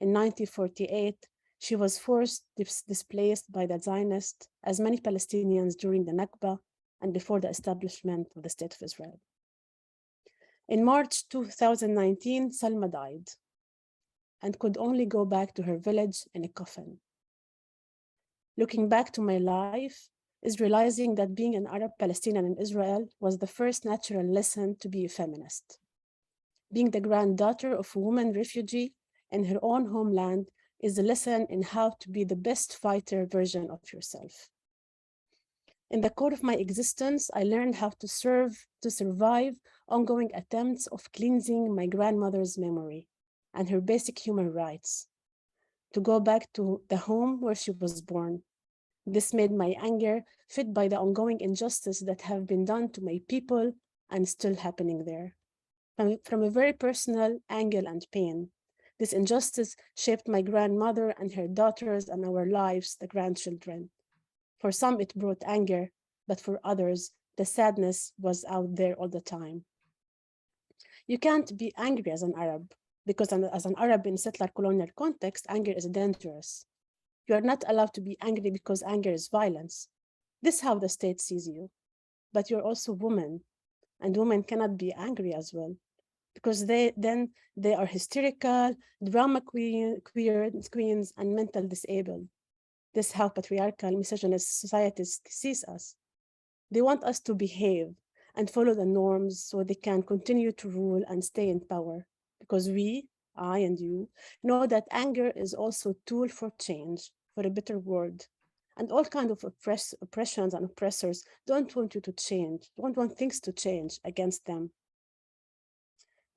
In 1948, she was forced displaced by the Zionists, as many Palestinians during the Nakba and before the establishment of the State of Israel. In March 2019, Salma died and could only go back to her village in a coffin. Looking back to my life is realizing that being an Arab Palestinian in Israel was the first natural lesson to be a feminist. Being the granddaughter of a woman refugee in her own homeland is a lesson in how to be the best fighter version of yourself. In the core of my existence, I learned how to survive ongoing attempts of cleansing my grandmother's memory and her basic human rights, to go back to the home where she was born. This made my anger fed by the ongoing injustice that have been done to my people and still happening there. From a very personal angle and pain, this injustice shaped my grandmother and her daughters and our lives, the grandchildren. For some, it brought anger, but for others, the sadness was out there all the time. You can't be angry as an Arab, because as an Arab in settler colonial context, anger is dangerous. You are not allowed to be angry because anger is violence. This is how the state sees you. But you're also women, and women cannot be angry as well, because they are hysterical, drama queens, and mental disabled. This is how patriarchal, misogynist societies sees us. They want us to behave and follow the norms so they can continue to rule and stay in power, because we, I and you, know that anger is also a tool for change, for a better world. And all kinds of oppressions and oppressors don't want you to change, don't want things to change against them.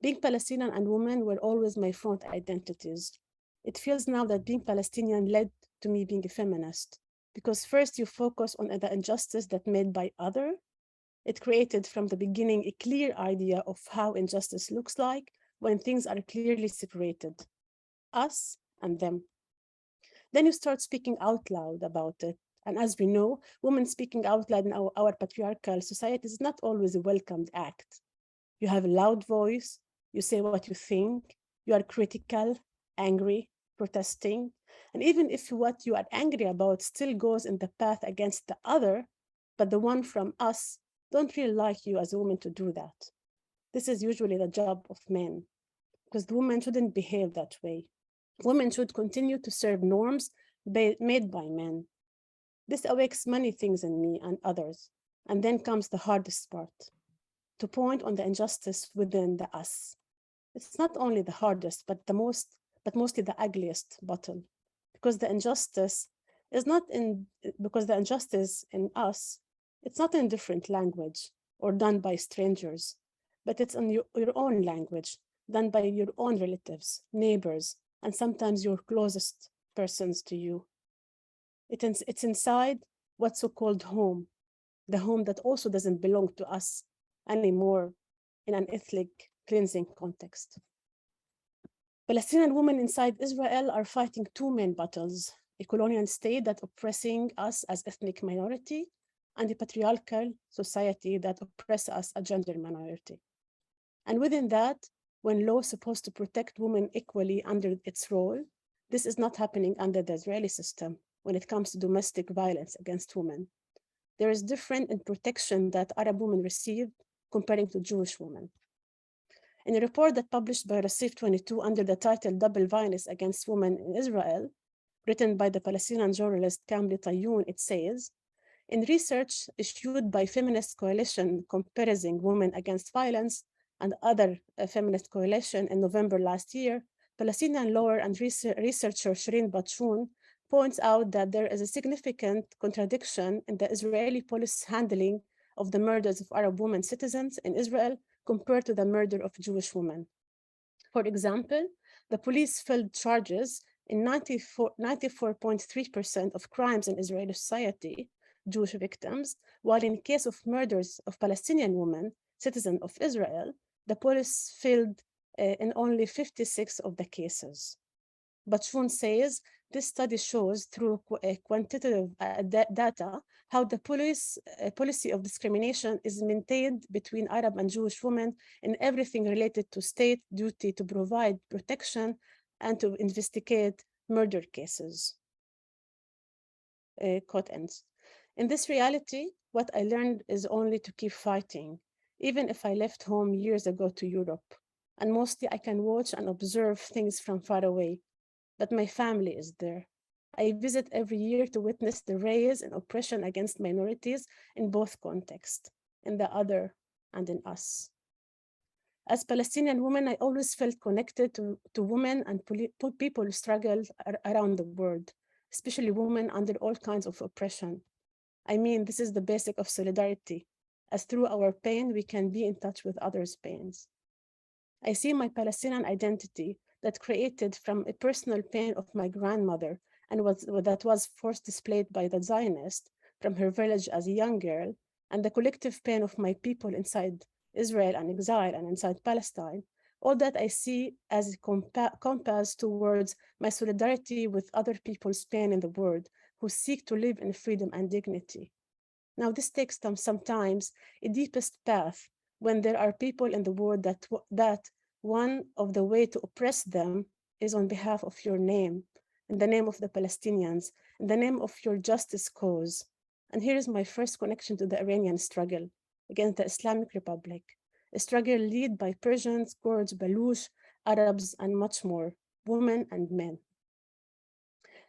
Being Palestinian and women were always my front identities. It feels now that being Palestinian led to me being a feminist. because first you focus on the injustice that made by other. It created from the beginning a clear idea of how injustice looks like when things are clearly separated, us and them. Then you start speaking out loud about it. And as we know, women speaking out loud in our patriarchal society is not always a welcomed act. You have a loud voice, you say what you think, you are critical, angry, protesting. And even if what you are angry about still goes in the path against the other, but the one from us don't really like you as a woman to do that. This is usually the job of men, because the women shouldn't behave that way. Women should continue to serve norms made by men. This awakes many things in me and others. And then comes the hardest part, to point on the injustice within the us. It's not only the hardest, but mostly the ugliest battle, because the injustice in us, it's not in different language or done by strangers, but it's in your own language, done by your own relatives, neighbors, and sometimes your closest persons to you. It's inside what's so-called home, the home that also doesn't belong to us anymore in an ethnic cleansing context. Palestinian women inside Israel are fighting two main battles: a colonial state that oppressing us as ethnic minority, and a patriarchal society that oppresses us as gender minority. And within that, when law is supposed to protect women equally under its role, this is not happening under the Israeli system when it comes to domestic violence against women. There is difference in protection that Arab women receive comparing to Jewish women. In a report that published by Receive 22 under the title Double Violence Against Women in Israel, written by the Palestinian journalist Kamli Tayoun, it says, in research issued by Feminist Coalition Comparing Women Against Violence and other feminist coalition in November last year, Palestinian lawyer and researcher Shireen Batchoun points out that there is a significant contradiction in the Israeli police handling of the murders of Arab women citizens in Israel compared to the murder of Jewish women. For example, the police filed charges in 94.3% of crimes in Israeli society, Jewish victims, while in case of murders of Palestinian women, citizens of Israel, the police filed in only 56 of the cases. Batchoun says this study shows through quantitative data how the policy of discrimination is maintained between Arab and Jewish women in everything related to state duty to provide protection and to investigate murder cases. Quote ends. In this reality, what I learned is only to keep fighting, even if I left home years ago to Europe. And mostly I can watch and observe things from far away, but my family is there. I visit every year to witness the rise in oppression against minorities in both contexts, in the other and in us. As Palestinian women, I always felt connected to women and people who struggle around the world, especially women under all kinds of oppression. I mean, this is the basic of solidarity, as through our pain, we can be in touch with others' pains. I see my Palestinian identity that created from a personal pain of my grandmother and that was forced displayed by the Zionist from her village as a young girl, and the collective pain of my people inside Israel and exile and inside Palestine, all that I see as a compass towards my solidarity with other people's pain in the world who seek to live in freedom and dignity. Now, this takes them sometimes a deepest path when there are people in the world that one of the way to oppress them is on behalf of your name, in the name of the Palestinians, in the name of your justice cause. And here is my first connection to the Iranian struggle against the Islamic Republic, a struggle led by Persians, Kurds, Baluch, Arabs, and much more, women and men.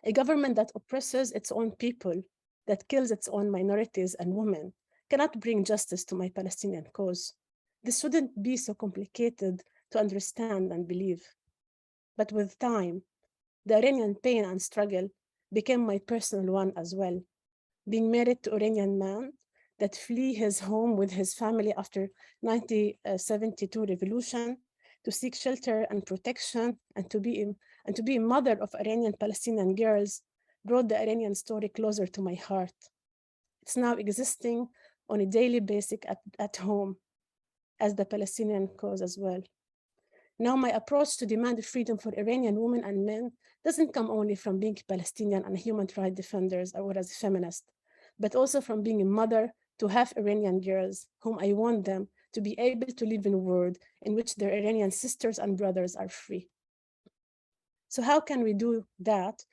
A government that oppresses its own people, that kills its own minorities and women, cannot bring justice to my Palestinian cause. This shouldn't be so complicated to understand and believe. But with time, the Iranian pain and struggle became my personal one as well. Being married to an Iranian man that flee his home with his family after 1972 revolution to seek shelter and protection and to be a mother of Iranian Palestinian girls brought the Iranian story closer to my heart. It's now existing on a daily basis at home as the Palestinian cause as well. Now, my approach to demand freedom for Iranian women and men doesn't come only from being Palestinian and human rights defenders or as a feminist, but also from being a mother to half Iranian girls whom I want them to be able to live in a world in which their Iranian sisters and brothers are free. So how can we do that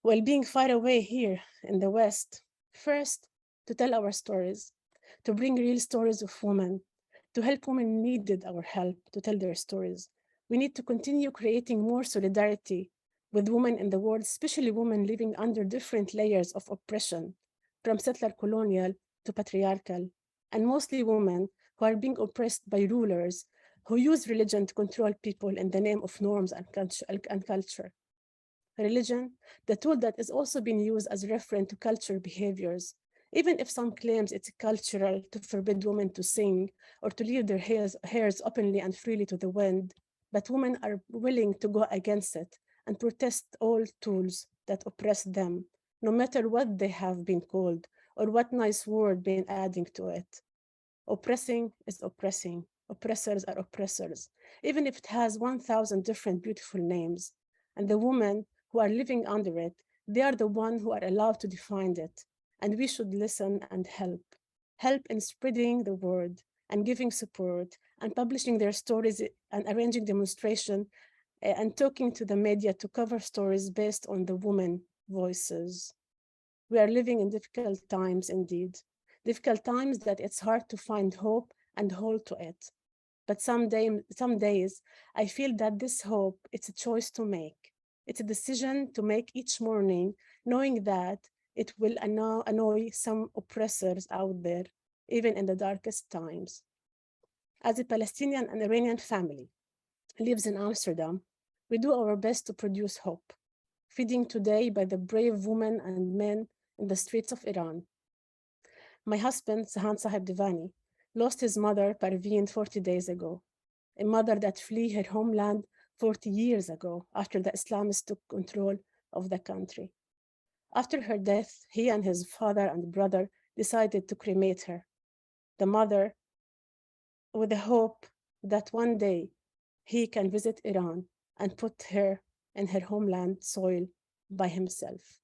while being far away here in the West? First, to tell our stories, to bring real stories of women, to help women needed our help to tell their stories. We need to continue creating more solidarity with women in the world, especially women living under different layers of oppression, from settler colonial to patriarchal, and mostly women who are being oppressed by rulers who use religion to control people in the name of norms and culture. Religion, the tool that is also being used as referent to culture behaviors, even if some claims it's cultural to forbid women to sing or to leave their hairs openly and freely to the wind, but women are willing to go against it and protest all tools that oppress them, no matter what they have been called or what nice word been adding to it. Oppressing is oppressing. Oppressors are oppressors, even if it has 1,000 different beautiful names. And the women who are living under it, they are the ones who are allowed to define it. And we should listen and help. Help in spreading the word and giving support and publishing their stories and arranging demonstration and talking to the media to cover stories based on the women voices. We are living in difficult times indeed. Difficult times that it's hard to find hope and hold to it. But some days, I feel that this hope, it's a choice to make. It's a decision to make each morning, knowing that it will annoy some oppressors out there, even in the darkest times. As a Palestinian and Iranian family lives in Amsterdam, we do our best to produce hope, feeding today by the brave women and men in the streets of Iran. My husband, Sahan Sahib Divani, lost his mother, Parveen, 40 days ago, a mother that fled her homeland 40 years ago after the Islamists took control of the country. After her death, he and his father and brother decided to cremate her, the mother, with the hope that one day he can visit Iran and put her in her homeland soil by himself.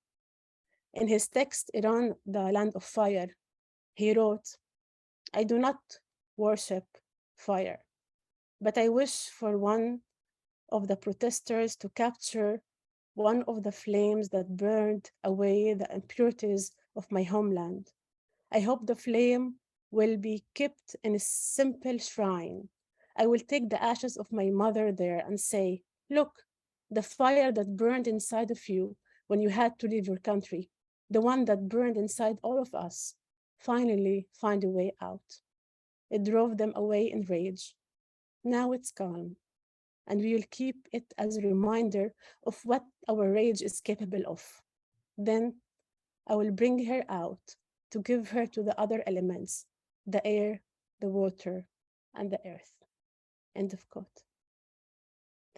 In his text, Iran, the Land of Fire, he wrote, I do not worship fire, but I wish for one of the protesters to capture one of the flames that burned away the impurities of my homeland. I hope the flame will be kept in a simple shrine. I will take the ashes of my mother there and say, look, the fire that burned inside of you when you had to leave your country, the one that burned inside all of us, finally find a way out. It drove them away in rage. Now it's calm, and we will keep it as a reminder of what our rage is capable of. Then I will bring her out to give her to the other elements, the air, the water, and the earth. End of quote.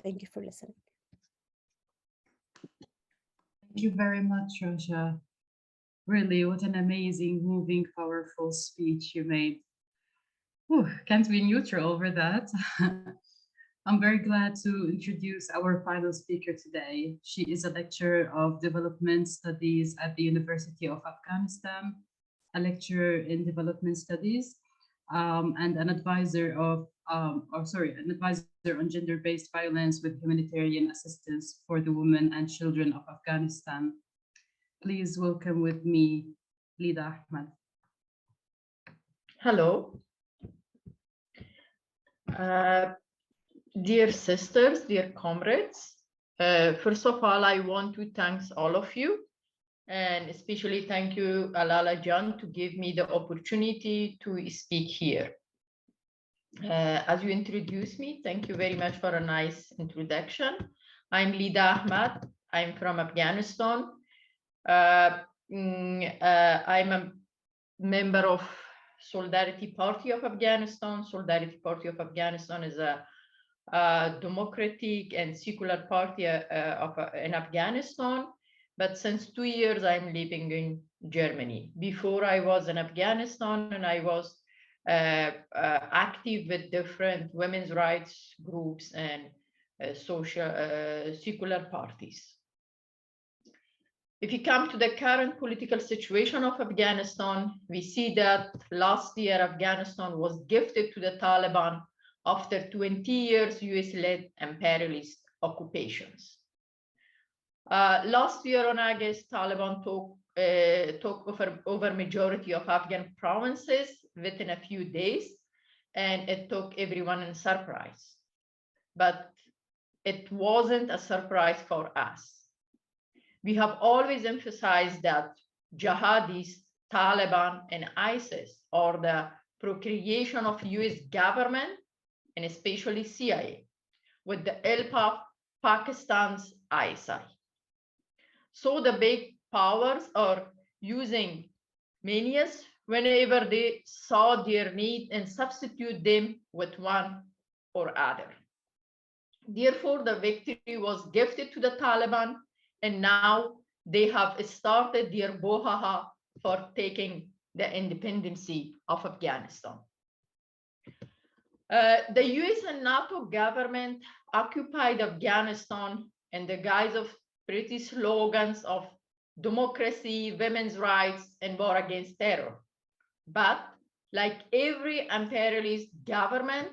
Thank you for listening. Thank you very much, Rasha. Really, what an amazing, moving, powerful speech you made. Whew, can't be neutral over that. I'm very glad to introduce our final speaker today. She is a lecturer of development studies at the University of Afghanistan, a lecturer in development studies, and an advisor an advisor on gender-based violence with humanitarian assistance for the women and children of Afghanistan. Please welcome with me, Lida Ahmed. Hello. Dear sisters, dear comrades, first of all, I want to thank all of you, and especially thank you, Alala Jan, to give me the opportunity to speak here. As you introduced me, thank you very much for a nice introduction. I'm Lida Ahmed. I'm from Afghanistan. I'm a member of Solidarity Party of Afghanistan. Solidarity Party of Afghanistan is a democratic and secular party in Afghanistan. but since 2 years, I'm living in Germany. Before I was in Afghanistan, and I was active with different women's rights groups and secular parties. If you come to the current political situation of Afghanistan, we see that last year Afghanistan was gifted to the Taliban after 20 years US-led imperialist occupations. Last year on August, Taliban took over majority of Afghan provinces within a few days, and it took everyone in surprise. But it wasn't a surprise for us. We have always emphasized that jihadis, Taliban, and ISIS are the procreation of US government and especially CIA with the help of Pakistan's ISI. So the big powers are using manias whenever they saw their need and substitute them with one or other. Therefore, the victory was gifted to the Taliban, and now they have started their brouhaha for taking the independence of Afghanistan. The US and NATO government occupied Afghanistan in the guise of pretty slogans of democracy, women's rights, and war against terror. But like every imperialist government,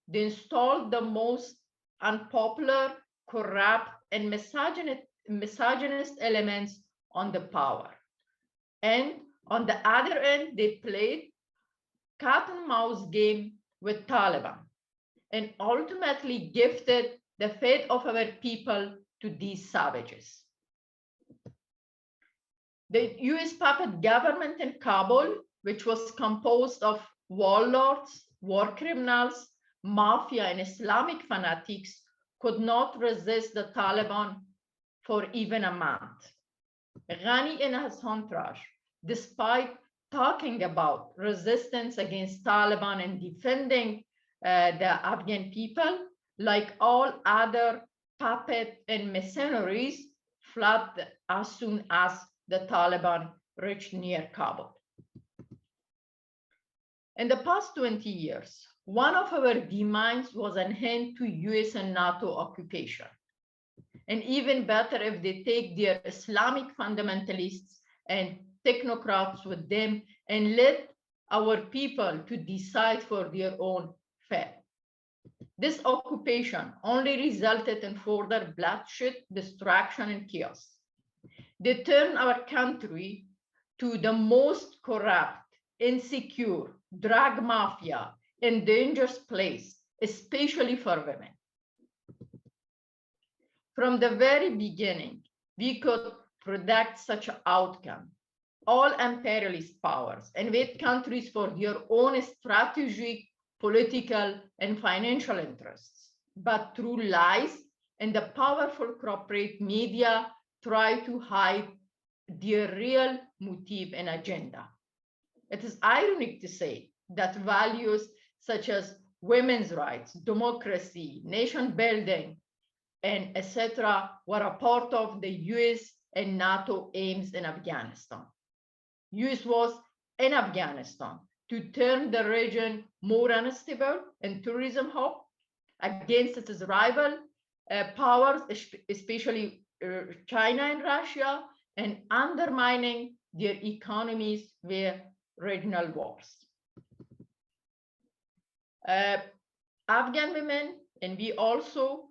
they installed the most unpopular, corrupt, and misogynist elements on the power. And on the other end, they played cat and mouse game with Taliban and ultimately gifted the fate of our people to these savages. The US puppet government in Kabul, which was composed of warlords, war criminals, mafia, and Islamic fanatics, could not resist the Taliban for even a month. Ghani in his entourage, despite talking about resistance against Taliban and defending the Afghan people, like all other puppet and mercenaries, fled as soon as the Taliban reached near Kabul. In the past 20 years, one of our demands was an end to US and NATO occupation. And even better if they take their Islamic fundamentalists and technocrats with them and let our people to decide for their own fate. This occupation only resulted in further bloodshed, destruction, and chaos. They turned our country to the most corrupt, insecure, drug mafia, and dangerous place, especially for women. From the very beginning, we could predict such an outcome. All imperialist powers invade countries for their own strategic, political, and financial interests, but through lies and the powerful corporate media try to hide their real motive and agenda. It is ironic to say that values such as women's rights, democracy, nation building, and etc. were a part of the US and NATO aims in Afghanistan. US was in Afghanistan to turn the region more unstable and tourism hub against its rival powers, especially China and Russia, and undermining their economies via regional wars. Afghan women, and we also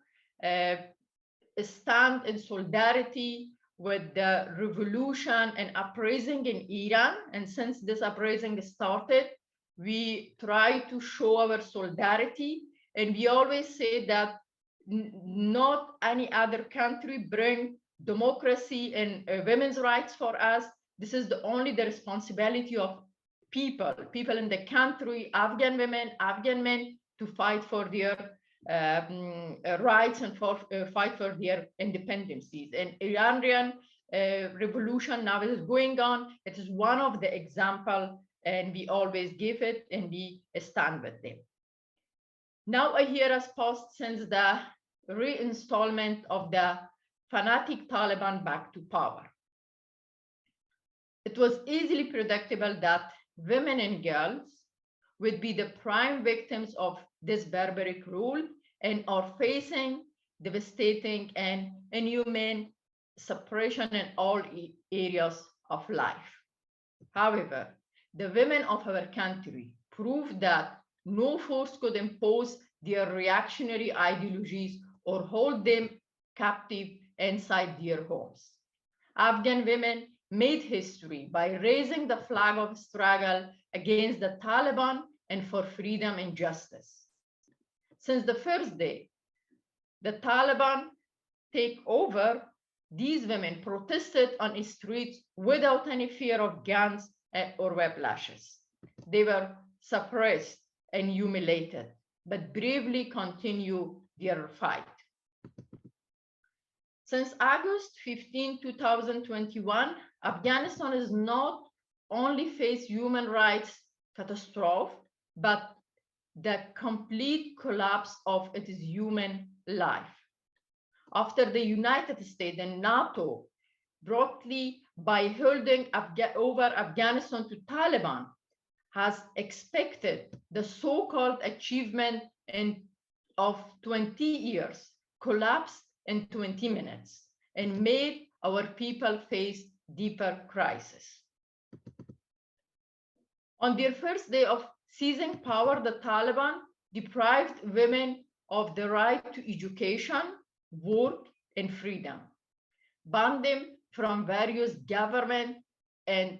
stand in solidarity with the revolution and uprising in Iran. And since this uprising started, we try to show our solidarity. And we always say that not any other country bring democracy and women's rights for us. This is the responsibility of people in the country, Afghan women, Afghan men, to fight for their rights and fight for their independencies. And Iranian revolution now is going on. It is one of the examples, and we always give it and we stand with them. Now a year has passed since the reinstallment of the fanatic Taliban back to power. was easily predictable that women and girls would be the prime victims of this barbaric rule and are facing devastating and inhumane suppression in all areas of life. However, the women of our country proved that no force could impose their reactionary ideologies or hold them captive inside their homes. Afghan women made history by raising the flag of struggle against the Taliban and for freedom and justice. Since the first day the Taliban take over, these women protested on the streets without any fear of guns or whiplashes. They were suppressed and humiliated, but bravely continue their fight. Since August 15, 2021, Afghanistan has not only faced human rights catastrophe, but the complete collapse of its human life. After the United States and NATO broadly by holding over Afghanistan to Taliban has expected the so-called achievement of 20 years collapsed in 20 minutes and made our people face deeper crisis. On their first day of seizing power, the Taliban deprived women of the right to education, work, and freedom, banned them from various government and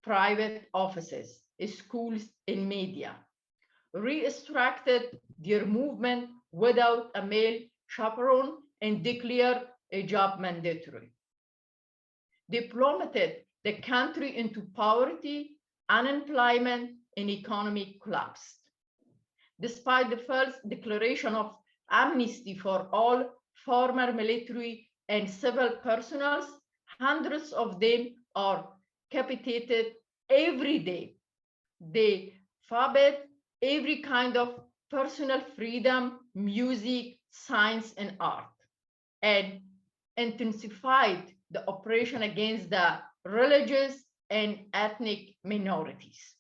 private offices, schools, and media, restricted their movement without a male chaperone, and declared a job mandatory. They plummeted the country into poverty, unemployment, and economic collapse. Despite the first declaration of amnesty for all former military and civil personnel, hundreds of them are capitated every day. They forbid every kind of personal freedom, music, science, and art, and intensified the oppression against the religious and ethnic minorities.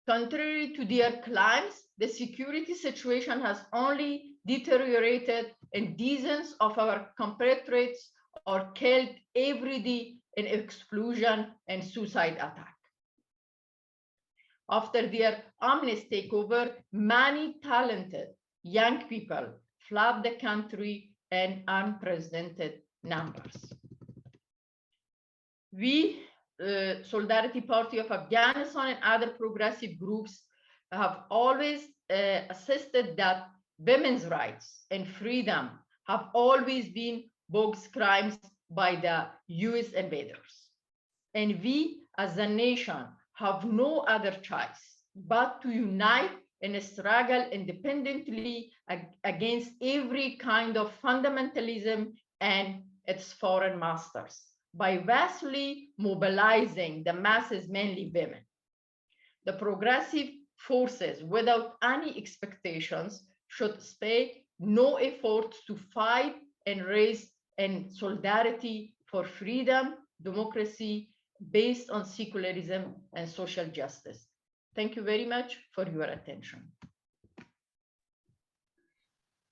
Contrary to their claims, the security situation has only deteriorated, and dozens of our compatriots are killed every day in explosion and suicide attack. After their ominous takeover, many talented young people fled the country in unprecedented numbers. We, Solidarity Party of Afghanistan and other progressive groups have always assisted that women's rights and freedom have always been bogus crimes by the US invaders. And we as a nation have no other choice but to unite and struggle independently against every kind of fundamentalism and its foreign masters by vastly mobilizing the masses, mainly women. The progressive forces, without any expectations, should spare no effort to fight and raise in solidarity for freedom, democracy, based on secularism and social justice. Thank you very much for your attention.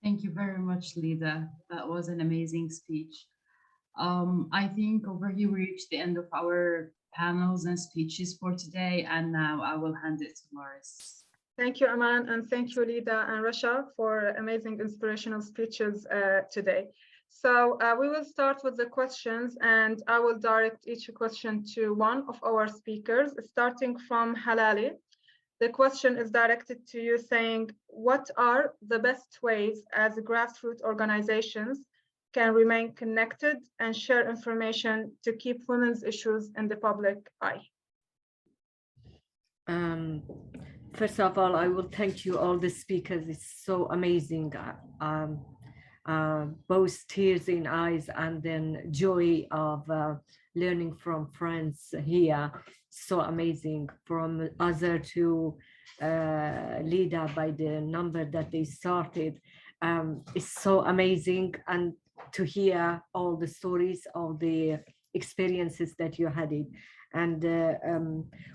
Thank you very much, Lida. That was an amazing speech. I think over here we reached the end of our panels and speeches for today, and now I will hand it to Morris. Thank you, Aman, and thank you, Lida and Rasha, for amazing inspirational speeches today. So we will start with the questions, and I will direct each question to one of our speakers, starting from Halali. The question is directed to you saying, what are the best ways as grassroots organizations can remain connected and share information to keep women's issues in the public eye? First of all, I will thank you all the speakers. It's so amazing. Both tears in eyes and then joy of learning from friends here. So amazing. From other to Lida by the number that they started. It's so amazing, and to hear all the stories of the experiences that you had it. And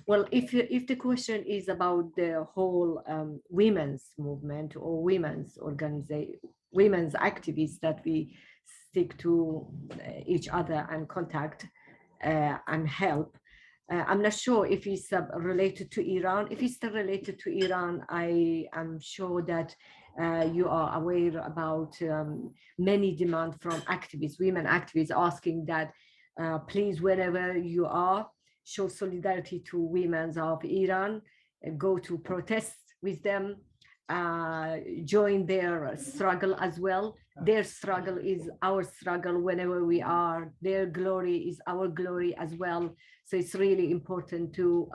well, if the question is about the whole women's movement or women's organization, women's activists that we stick to each other and contact and help, I'm not sure if it's related to Iran. If it's related to Iran, I am sure that you are aware about many demands from activists, women activists, asking that please, wherever you are, show solidarity to women of Iran, go to protest with them, join their struggle as well. Their struggle is our struggle whenever we are. Their glory is our glory as well. So it's really important to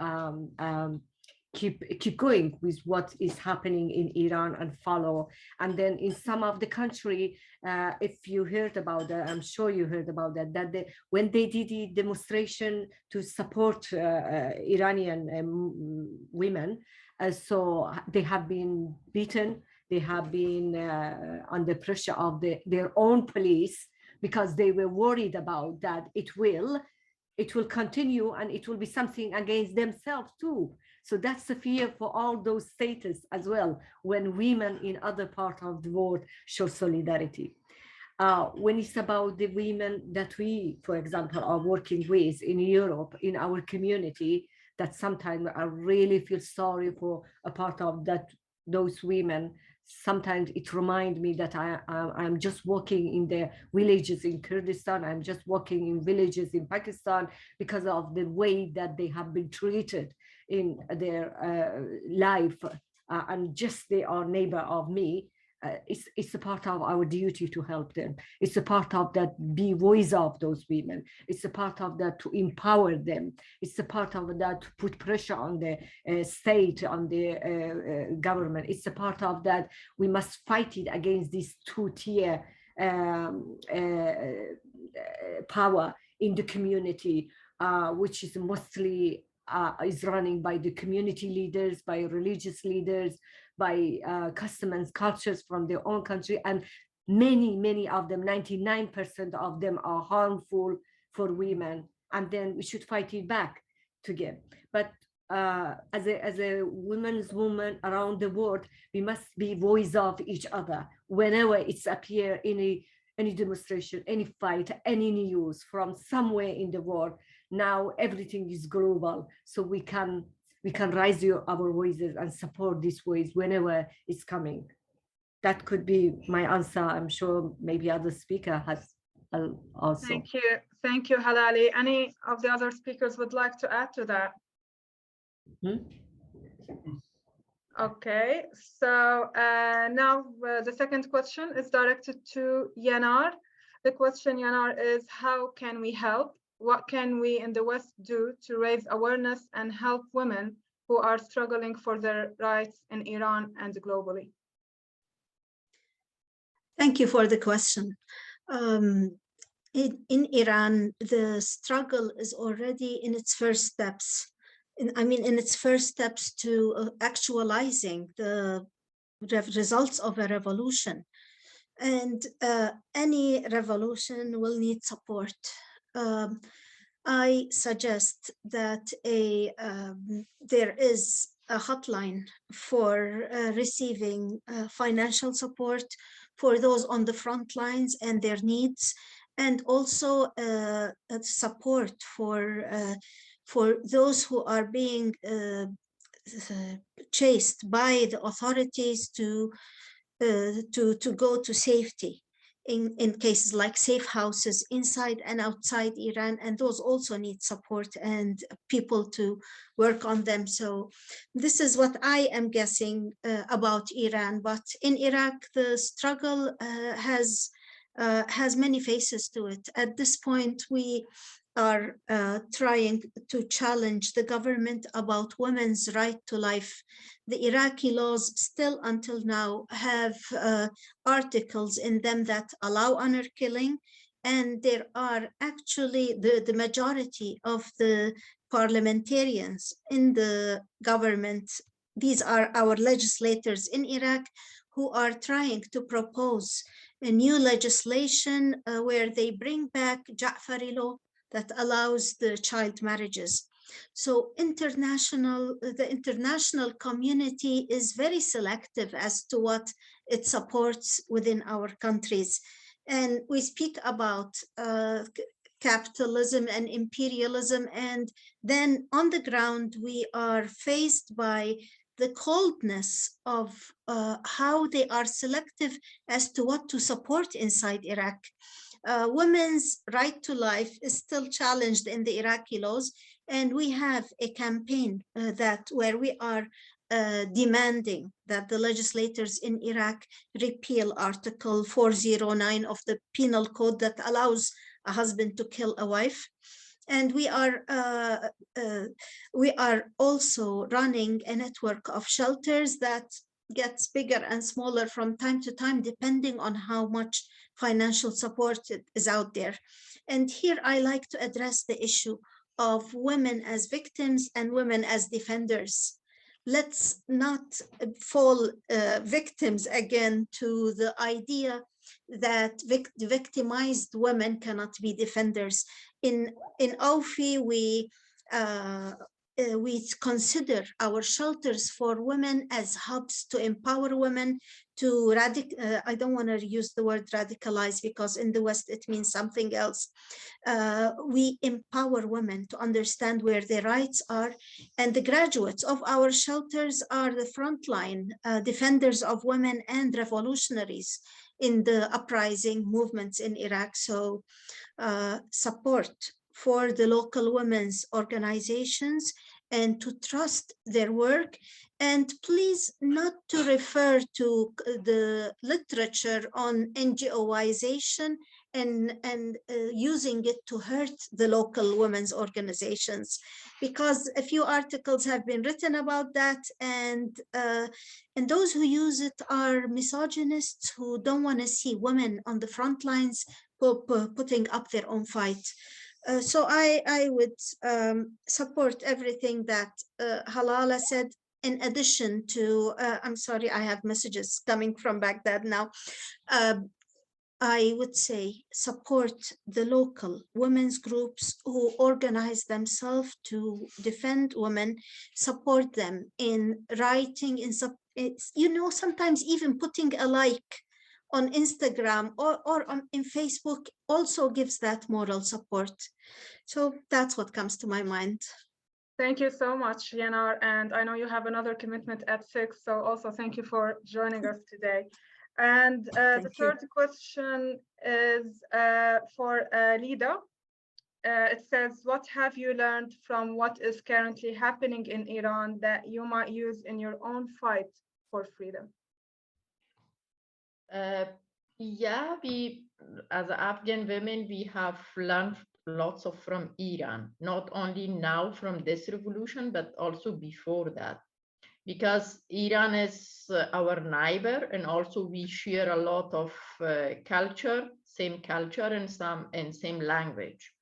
keep going with what is happening in Iran and follow. And then in some of the country, if you heard about that, I'm sure you heard about that, when they did the demonstration to support Iranian women, so they have been beaten, they have been under pressure of their own police, because they were worried about that it will continue and it will be something against themselves too. So that's the fear for all those states as well, when women in other parts of the world show solidarity. When it's about the women that we, for example, are working with in Europe, in our community, that sometimes I really feel sorry for a part of those women. Sometimes it reminds me that I'm just working in the villages in Kurdistan, I'm just working in villages in Pakistan, because of the way that they have been treated in their life, and just they are neighbor of me. It's a part of our duty to help them. It's a part of that, be voice of those women. It's a part of that to empower them. It's a part of that to put pressure on the state, on the government. It's a part of that we must fight it against this two-tier power in the community, which is mostly is running by the community leaders, by religious leaders, by customs and cultures from their own country. And many of them, 99% of them, are harmful for women. And then we should fight it back together. But as a women's movement around the world, we must be voice of each other whenever it's appear any demonstration, any fight, any news from somewhere in the world. Now everything is global, so we can raise our voices and support this voice whenever it's coming. That could be my answer. I'm sure maybe other speaker has also. Thank you, Halali. Any of the other speakers would like to add to that? Okay, so now the second question is directed to Yanar. The question, Yanar, is how can we help? What can we in the West do to raise awareness and help women who are struggling for their rights in Iran and globally? Thank you for the question. In Iran, the struggle is already in its first steps. In its first steps to actualizing the results of a revolution. And any revolution will need support. I suggest that there is a hotline for receiving financial support for those on the front lines and their needs, and also support for those who are being chased by the authorities to go to safety in cases like safe houses inside and outside Iran, and those also need support and people to work on them. So this is what I am guessing about Iran, but in Iraq the struggle has many faces to it. At this point, we are trying to challenge the government about women's right to life. The Iraqi laws still until now have articles in them that allow honor killing, and there are actually the majority of the parliamentarians in the government. These are our legislators in Iraq who are trying to propose a new legislation where they bring back Ja'fari law, that allows the child marriages. So the international community is very selective as to what it supports within our countries. And we speak about capitalism and imperialism, and then on the ground we are faced by the coldness of how they are selective as to what to support inside Iraq. Women's right to life is still challenged in the Iraqi laws, and we have a campaign where we are demanding that the legislators in Iraq repeal Article 409 of the Penal Code that allows a husband to kill a wife. And we are also running a network of shelters that gets bigger and smaller from time to time, depending on how much financial support is out there. And here I like to address the issue of women as victims and women as defenders. Let's not fall victims again to the idea that victimized women cannot be defenders. In OFI, we consider our shelters for women as hubs to empower women to I don't want to use the word radicalize because in the West it means something else. We empower women to understand where their rights are, and the graduates of our shelters are the frontline defenders of women and revolutionaries in the uprising movements in Iraq. So support for the local women's organizations and to trust their work, and please not to refer to the literature on NGOization and using it to hurt the local women's organizations, because a few articles have been written about that, and those who use it are misogynists who don't want to see women on the front lines putting up their own fight. So I would support everything that Halala said. In addition to, I'm sorry, I have messages coming from Baghdad now. I would say support the local women's groups who organize themselves to defend women, support them in writing, sometimes even putting a like on Instagram or in Facebook also gives that moral support. So that's what comes to my mind. Thank you so much, Yanar. And I know you have another commitment at 6, so also thank you for joining us today. And the third question is for Lida. It says, what have you learned from what is currently happening in Iran that you might use in your own fight for freedom? Yeah, we, as Afghan women, we have learned lots from Iran, not only now from this revolution, but also before that. Because Iran is our neighbor, and also we share a lot of culture, same culture and same language.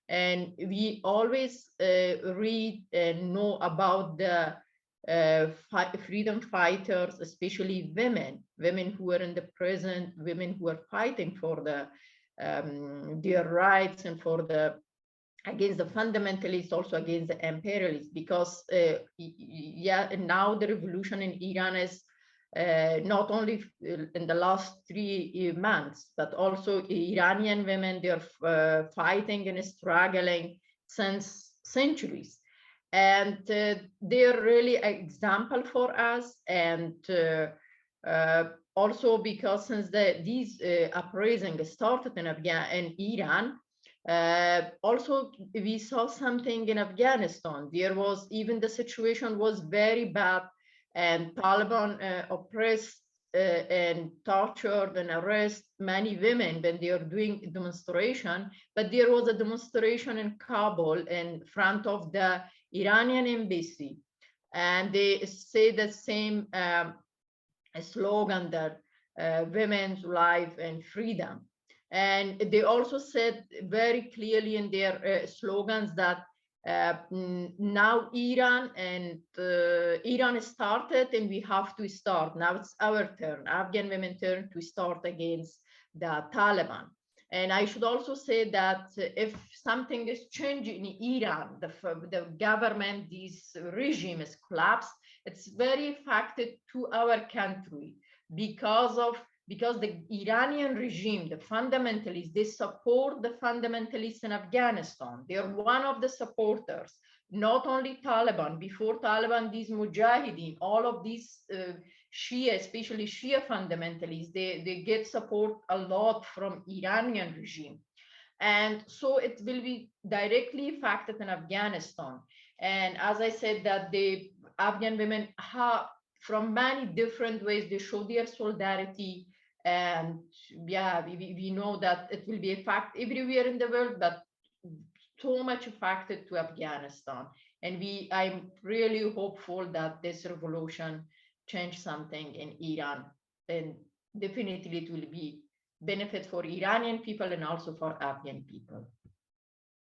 And we always read and know about the freedom fighters, especially women who are in the prison, women who are fighting for their rights and for against the fundamentalists, also against the imperialists, because now the revolution in Iran is not only in the last 3 months, but also Iranian women, they're fighting and struggling since centuries. And they're really an example for us. And also because since these uprising started in Iran, also we saw something in Afghanistan. There was even the situation was very bad, and Taliban oppressed and tortured and arrested many women when they are doing a demonstration. But there was a demonstration in Kabul in front of the Iranian embassy, and they say the same slogan that women's life and freedom. And they also said very clearly in their slogans that now Iran started, and we have to start. Now it's our turn, Afghan women turn to start against the Taliban. And I should also say that if something is changing in Iran, the government, this regime is collapsed, it's very affected to our country because the Iranian regime, the fundamentalists, they support the fundamentalists in Afghanistan. They are one of the supporters, not only Taliban. Before Taliban, these Mujahideen, all of these Shia, especially Shia fundamentalists, they get support a lot from Iranian regime. And so it will be directly affected in Afghanistan. And as I said, that the Afghan women have, from many different ways, they show their solidarity. And yeah, we know that it will be affected everywhere in the world, but so much affected to Afghanistan. And I'm really hopeful that this revolution change something in Iran, and definitely it will be benefit for Iranian people and also for Afghan people.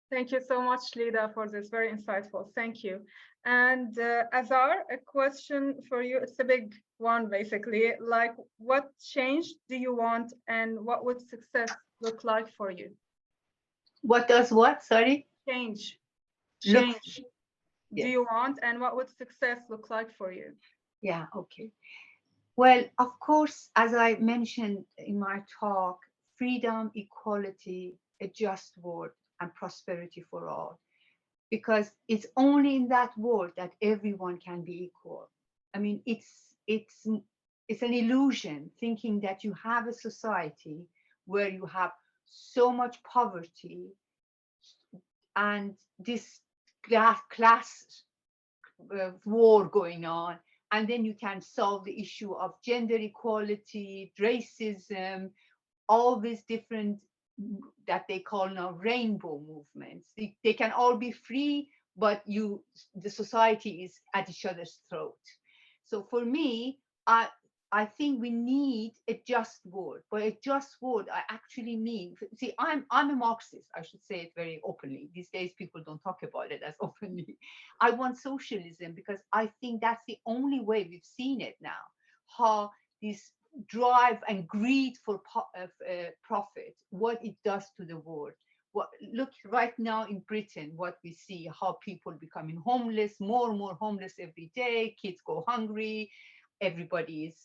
Thank you so much, Lida, for this very insightful. Thank you. And Azar, a question for you. It's a big one, basically. Like, what change do you want, and what would success look like for you? What does what? Sorry? Change. Look. Do you want, and what would success look like for you? Yeah, okay. Well, of course, as I mentioned in my talk, freedom, equality, a just world, and prosperity for all. Because it's only in that world that everyone can be equal. I mean, it's an illusion thinking that you have a society where you have so much poverty and this class war going on, and then you can solve the issue of gender equality, racism, all these different that they call now rainbow movements. They can all be free, but the society is at each other's throat. So for me, I think we need a just world. By a just world, I actually mean, see, I'm a Marxist. I should say it very openly. These days, people don't talk about it as openly. I want socialism because I think that's the only way we've seen it now, how this drive and greed for profit, what it does to the world. Look right now in Britain, what we see, how people becoming homeless, more and more homeless every day, kids go hungry, everybody is,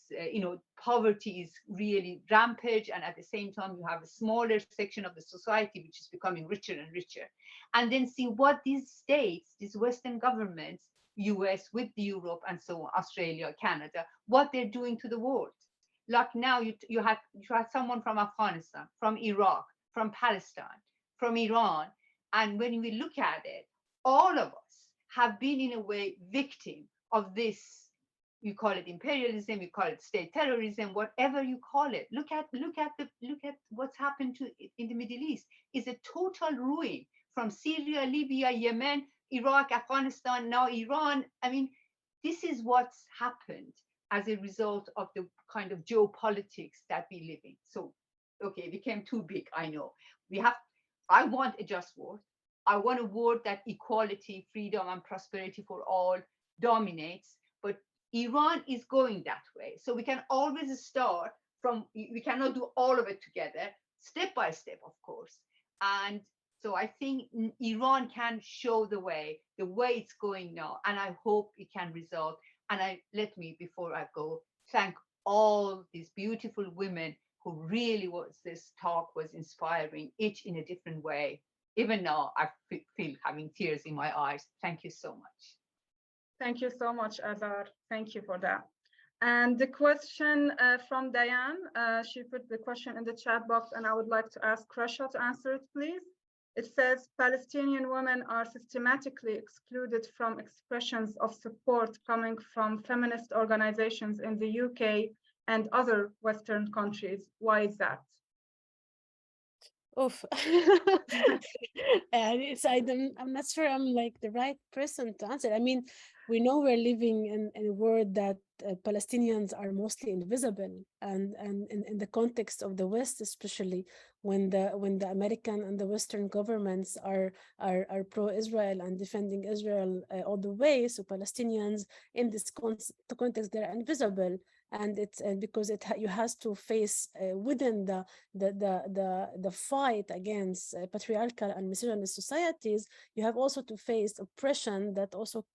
poverty is really rampant, and at the same time you have a smaller section of the society which is becoming richer and richer. And then see what these states, these Western governments, US with Europe and so on, Australia, Canada, what they're doing to the world. Like now you had someone from Afghanistan, from Iraq, from Palestine, from Iran, and when we look at it, all of us have been in a way victim of this. You call it imperialism, you call it state terrorism, whatever you call it. Look at what's happened in the Middle East. It's a total ruin from Syria, Libya, Yemen, Iraq, Afghanistan, now Iran. I mean, this is what's happened as a result of the kind of geopolitics that we live in. So, okay, it became too big, I know. I want a just world. I want a world that equality, freedom, and prosperity for all dominates. But Iran is going that way. So we can always start we cannot do all of it together, step by step, of course. And so I think Iran can show the way it's going now. And I hope it can result. And let me, before I go, thank all these beautiful women who really this talk was inspiring, each in a different way. Even now, I feel having tears in my eyes. Thank you so much. Thank you so much, Azar. Thank you for that. And the question from Diane, she put the question in the chat box, and I would like to ask Rasha to answer it, please. It says, Palestinian women are systematically excluded from expressions of support coming from feminist organizations in the UK and other Western countries. Why is that? Oof. I'm not sure I'm like the right person to answer. I mean, we know we're living in a world that Palestinians are mostly invisible, and in the context of the West, especially when the American and the Western governments are pro-Israel and defending Israel all the way, so Palestinians in this context they're invisible, and it's because you has to face within the fight against patriarchal and misogynist societies, you have also to face oppression that also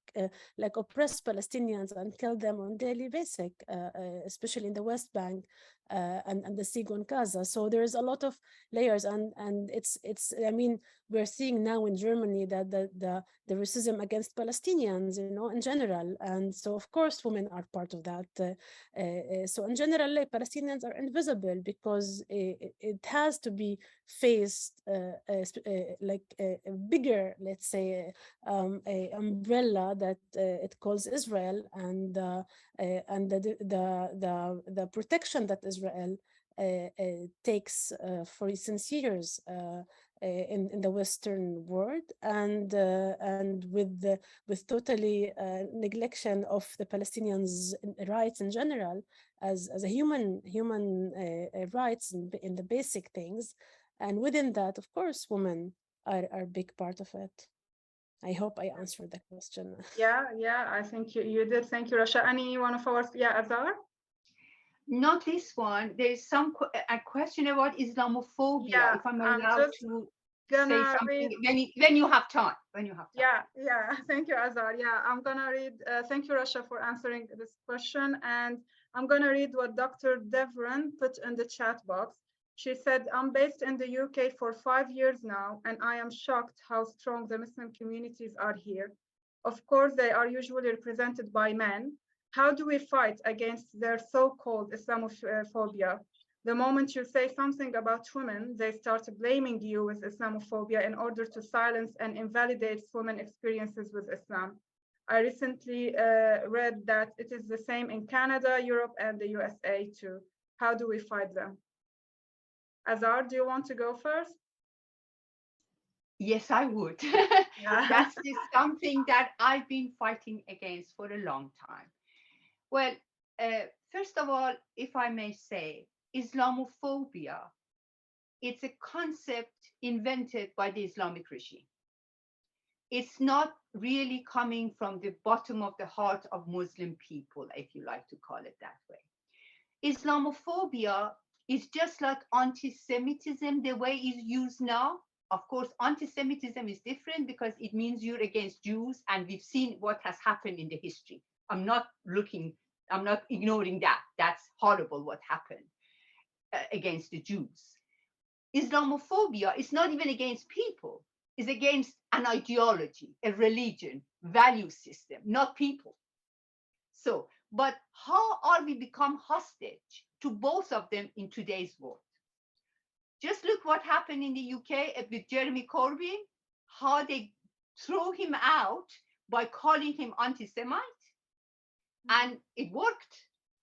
like oppress Palestinians and kill them on daily basis, especially in the West Bank and the siege on Gaza. So there's a lot of layers, and it's I mean, we're seeing now in Germany that the racism against Palestinians, you know, in general, and so of course women are part of that. So in general, like, Palestinians are invisible because it has to be faced like a bigger, let's say, a umbrella that it calls Israel, and the protection that Israel takes for since years in the Western world, and with totally neglection of the Palestinians' rights in general as a human rights in the basic things, and within that, of course, women are a big part of it. I hope I answered the question. Yeah, I think you did. Thank you, Rasha. Any one of ours? Yeah, Azar? Not this one. There's a question about Islamophobia. Yeah, if I'm I'm allowed just to gonna say something read. when you have time. Yeah. Thank you, Azar. Yeah, I'm gonna read. Thank you, Rasha, for answering this question. And I'm gonna read what Dr. Devran put in the chat box. She said, I'm based in the UK for 5 years now, and I am shocked how strong the Muslim communities are here. Of course, they are usually represented by men. How do we fight against their so-called Islamophobia? The moment you say something about women, they start blaming you with Islamophobia in order to silence and invalidate women's experiences with Islam. I recently read that it is the same in Canada, Europe, and the USA too. How do we fight them? Azar, do you want to go first? Yes, I would. Yeah. That's just something that I've been fighting against for a long time. Well, first of all, if I may say, Islamophobia, it's a concept invented by the Islamic regime. It's not really coming from the bottom of the heart of Muslim people, if you like to call it that way. Islamophobia is just like anti-Semitism, the way it's used now. Of course, anti-Semitism is different because it means you're against Jews, and we've seen what has happened in the history. I'm not ignoring that. That's horrible what happened against the Jews. Islamophobia is not even against people. It's against an ideology, a religion, value system, not people. So, but how are we become hostage to both of them in today's world? Just look what happened in the UK with Jeremy Corbyn, how they throw him out by calling him anti-Semite. And it worked.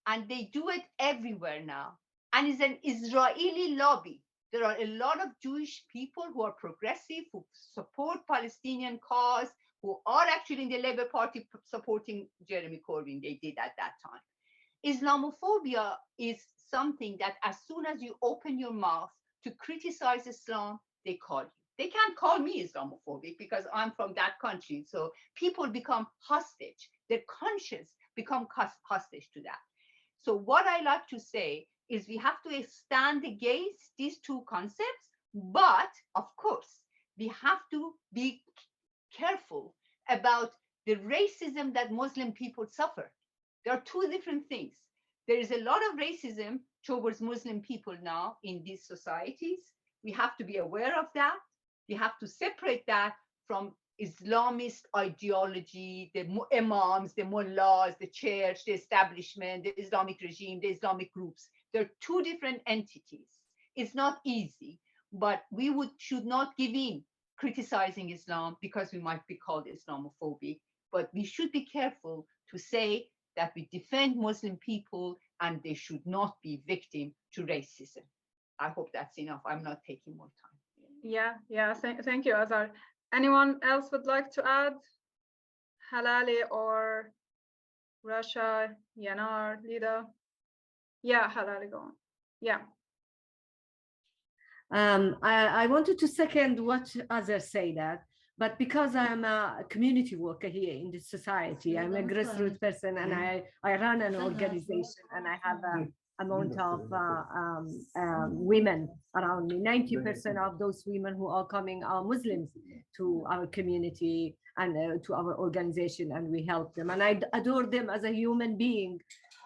And they do it everywhere now. And it's an Israeli lobby. There are a lot of Jewish people who are progressive, who support Palestinian cause, who are actually in the Labour Party supporting Jeremy Corbyn. They did at that time. Islamophobia is something that as soon as you open your mouth to criticize Islam, they call you. They can't call me Islamophobic because I'm from that country. So people become hostage. Their conscience become hostage to that. So what I like to say is we have to stand against these two concepts, but of course, we have to be careful about the racism that Muslim people suffer. There are two different things. There is a lot of racism towards Muslim people now in these societies. We have to be aware of that. We have to separate that from Islamist ideology, the imams, the mullahs, the church, the establishment, the Islamic regime, the Islamic groups. They're two different entities. It's not easy, but we should not give in criticizing Islam because we might be called Islamophobic. But we should be careful to say that we defend Muslim people and they should not be victim to racism. I hope that's enough. I'm not taking more time. Yeah. Thank you, Azar. Anyone else would like to add? Halali or Rasha, Yanar, Lida. Yeah, Halali, go on. Yeah. I wanted to second what others say that, but because I'm a community worker here in the society, I'm a grassroots person, and I run an organization, and I have a amount of women around me. 90% of those women who are coming are Muslims to our community and to our organization, and we help them, and I adore them as a human being.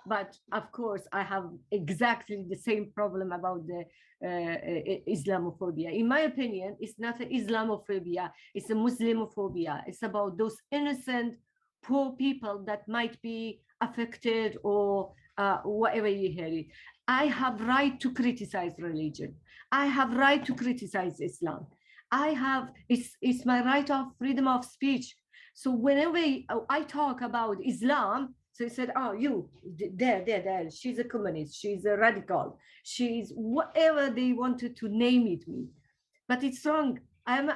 But of course, I have exactly the same problem about the Islamophobia. In my opinion, it's not an Islamophobia, it's a Muslimophobia. It's about those innocent, poor people that might be affected or whatever you hear it. I have right to criticize religion. I have right to criticize Islam. It's my right of freedom of speech. So whenever I talk about Islam, so he said, oh, you, there, she's a communist, she's a radical, she's whatever they wanted to name it me. But it's wrong. I'm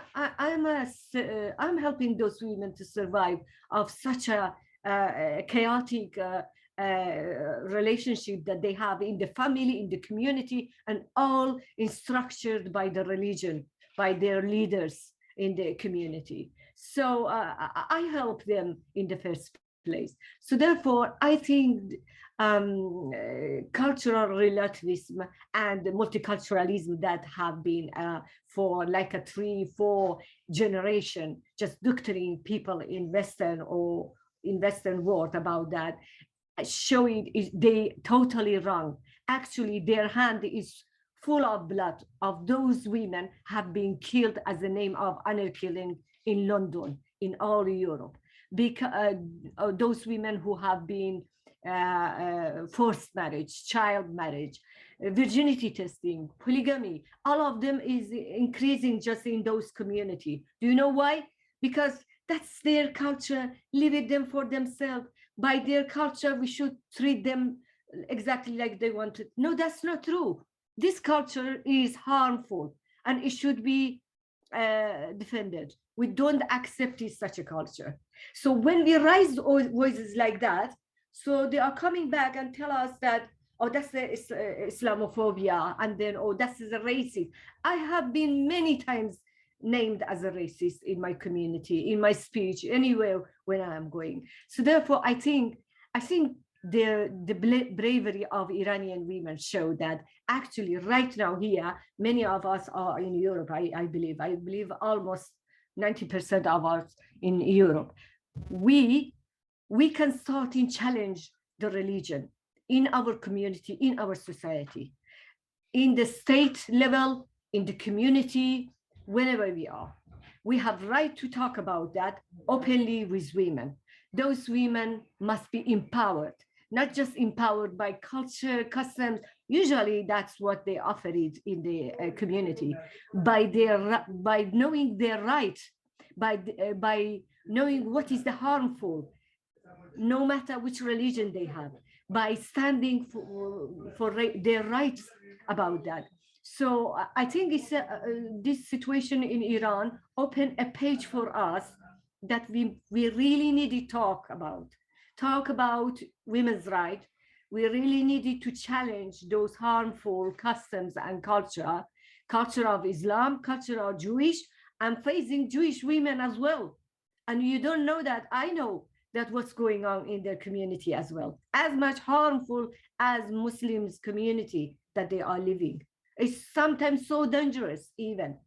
helping those women to survive of such a chaotic relationship that they have in the family, in the community, and all structured by the religion, by their leaders in the community. So I help them in the first place. So therefore, I think cultural relativism and multiculturalism that have been for like a 3-4 generation, just doctoring people in Western world about that, showing they totally wrong. Actually, their hand is full of blood of those women have been killed as the name of honor killing in London, in all Europe, because those women who have been forced marriage, child marriage, virginity testing, polygamy, all of them is increasing just in those communities. Do you know why? Because that's their culture, leave them for themselves. By their culture, we should treat them exactly like they wanted. No, that's not true. This culture is harmful and it should be defended. We don't accept such a culture. So when we raise voices like that, so they are coming back and tell us that, oh, that's Islamophobia, and then, oh, that's a racist. I have been many times named as a racist in my community, in my speech, anywhere when I'm going. So therefore, I think the bravery of Iranian women show that actually right now here, many of us are in Europe, I believe almost 90% of us in Europe. We can start to challenge the religion in our community, in our society, in the state level, in the community, whenever we are. We have right to talk about that openly with women. Those women must be empowered, not just empowered by culture, customs. Usually that's what they offer it in the community, by knowing their right, by knowing what is the harmful, no matter which religion they have, by standing for their rights about that. So I think it's this situation in Iran opened a page for us that we really need to talk about women's rights. We really needed to challenge those harmful customs and culture of Islam, culture of Jewish, and facing Jewish women as well. And you don't know that, I know that what's going on in their community as well, as much harmful as Muslims community that they are living. It's sometimes so dangerous even.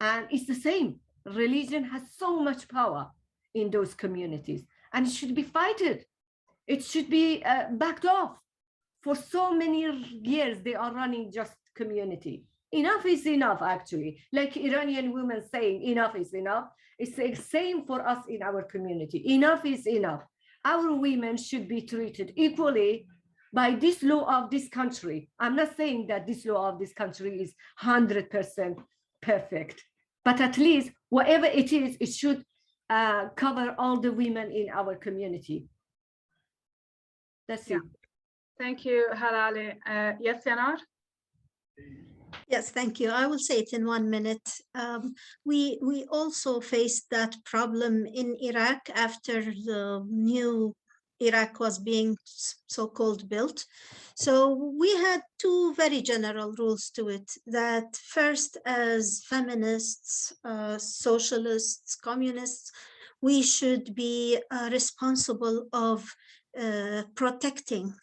And it's the same. Religion has so much power in those communities, and it should be fighted. It should be backed off. For so many years, they are running just community. Enough is enough, actually. Like Iranian women saying, enough is enough. It's the same for us in our community. Enough is enough. Our women should be treated equally by this law of this country. I'm not saying that this law of this country is 100% perfect, but at least whatever it is, it should cover all the women in our community. That's it. Thank you, Halali. Yes, Yanar? Yes, thank you. I will say it in 1 minute. We also faced that problem in Iraq after the new Iraq was being so-called built. So we had two very general rules to it, that first, as feminists, socialists, communists, we should be responsible of protecting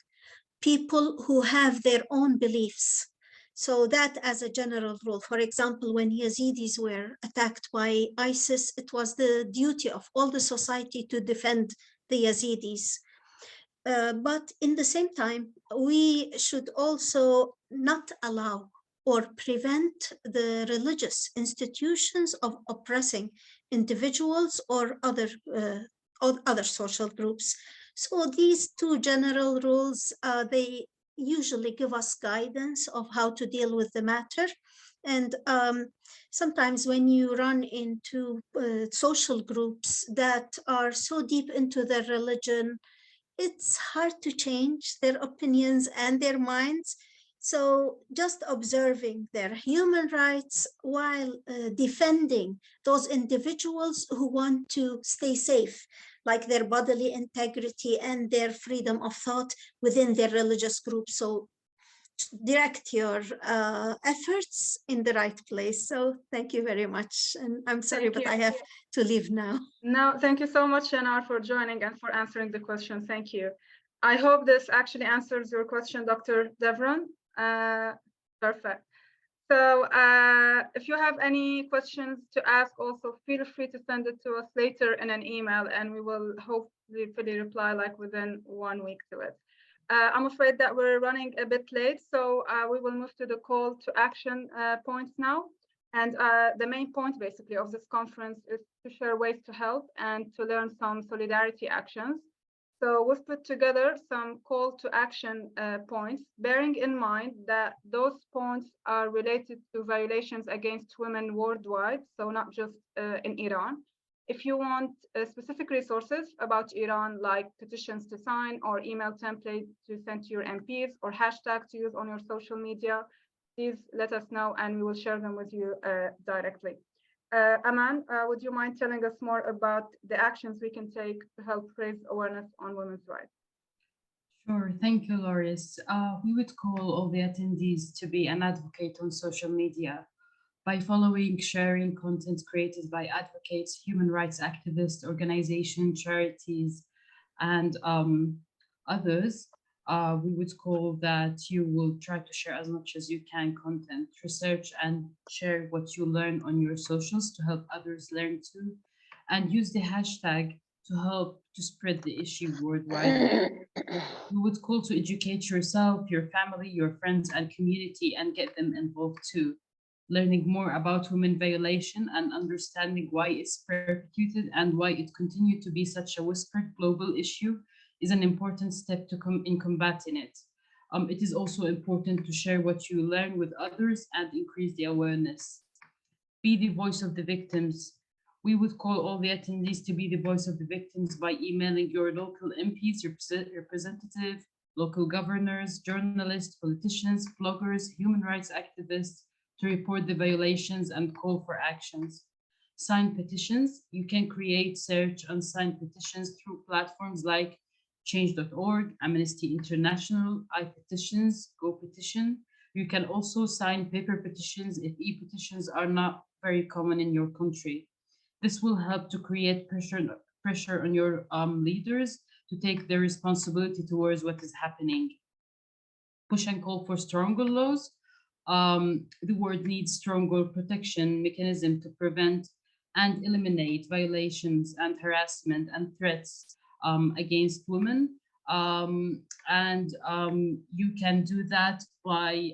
people who have their own beliefs. So that as a general rule, for example, when Yazidis were attacked by ISIS, it was the duty of all the society to defend the Yazidis. But in the same time, we should also not allow or prevent the religious institutions of oppressing individuals or other social groups. So these two general rules, they usually give us guidance of how to deal with the matter. And sometimes when you run into social groups that are so deep into their religion, it's hard to change their opinions and their minds. So just observing their human rights while defending those individuals who want to stay safe, like their bodily integrity and their freedom of thought within their religious group. So direct your efforts in the right place. So thank you very much. And I'm sorry, but I have to leave now. No, thank you so much, Shanar, for joining and for answering the question. Thank you. I hope this actually answers your question, Dr. Devron. Perfect. So if you have any questions to ask, also feel free to send it to us later in an email, and we will hopefully reply like within 1 week to it. I'm afraid that we're running a bit late, so we will move to the call to action points now. And the main point basically of this conference is to share ways to help and to learn some solidarity actions. So we've put together some call to action points, bearing in mind that those points are related to violations against women worldwide, so not just in Iran. If you want specific resources about Iran, like petitions to sign or email templates to send to your MPs or hashtags to use on your social media, please let us know and we will share them with you directly. Aman, would you mind telling us more about the actions we can take to help raise awareness on women's rights? Sure, thank you, Loris. We would call all the attendees to be an advocate on social media by following, sharing content created by advocates, human rights activists, organizations, charities, and others. We would call that you will try to share as much as you can content, research, and share what you learn on your socials to help others learn too, and use the hashtag to help to spread the issue worldwide. We would call to educate yourself, your family, your friends, and community, and get them involved too. Learning more about women violation and understanding why it's perpetuated and why it continued to be such a whispered global issue is an important step to come in combating it. It is also important to share what you learn with others and increase the awareness. Be the voice of the victims. We would call all the attendees to be the voice of the victims by emailing your local MPs, representative, local governors, journalists, politicians, bloggers, human rights activists, to report the violations and call for actions. Sign petitions. You can create, search, and sign petitions through platforms like Change.org, Amnesty International, iPetitions, GoPetition. You can also sign paper petitions if e-petitions are not very common in your country. This will help to create pressure on your leaders to take their responsibility towards what is happening. Push and call for stronger laws. The world needs stronger protection mechanism to prevent and eliminate violations and harassment and threats against women. You can do that by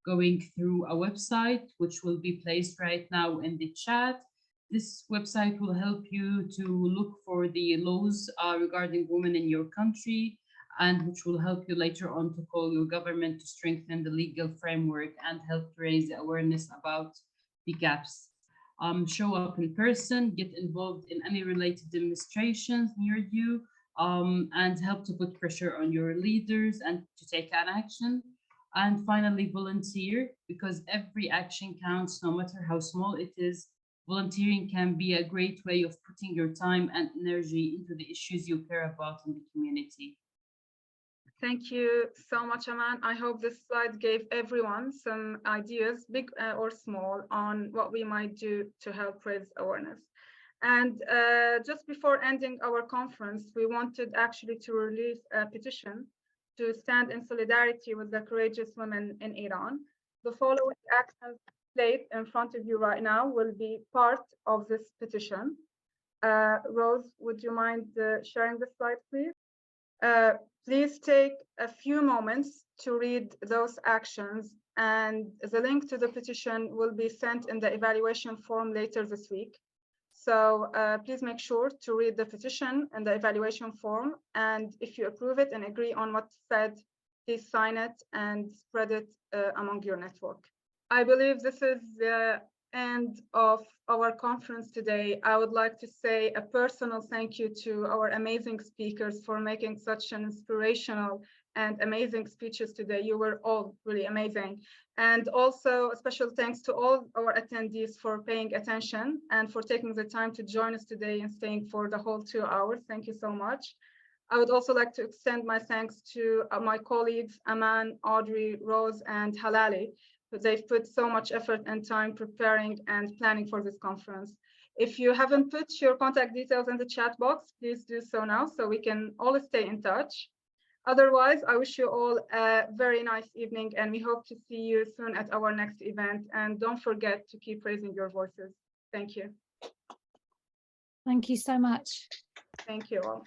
going through a website, which will be placed right now in the chat. This website will help you to look for the laws regarding women in your country, and which will help you later on to call your government to strengthen the legal framework and help raise awareness about the gaps. Show up in person, get involved in any related demonstrations near you, and help to put pressure on your leaders and to take an action. And finally, volunteer, because every action counts, no matter how small it is. Volunteering can be a great way of putting your time and energy into the issues you care about in the community. Thank you so much, Aman. I hope this slide gave everyone some ideas, big or small, on what we might do to help raise awareness. And just before ending our conference, we wanted actually to release a petition to stand in solidarity with the courageous women in Iran. The following actions displayed in front of you right now will be part of this petition. Rose, would you mind sharing the slide, please? Please take a few moments to read those actions, and the link to the petition will be sent in the evaluation form later this week. So please make sure to read the petition and the evaluation form, and if you approve it and agree on what's said, please sign it and spread it among your network. I believe this is the end of our conference today. I would like to say a personal thank you to our amazing speakers for making such an inspirational and amazing speeches today. You were all really amazing. And also a special thanks to all our attendees for paying attention and for taking the time to join us today and staying for the whole 2 hours. Thank you so much. I would also like to extend my thanks to my colleagues, Aman, Audrey, Rose, and Halali. They've put so much effort and time preparing and planning for this conference. If you haven't put your contact details in the chat box, please do so now so we can all stay in touch. Otherwise, I wish you all a very nice evening, and we hope to see you soon at our next event. And don't forget to keep raising your voices. Thank you. Thank you so much. Thank you all.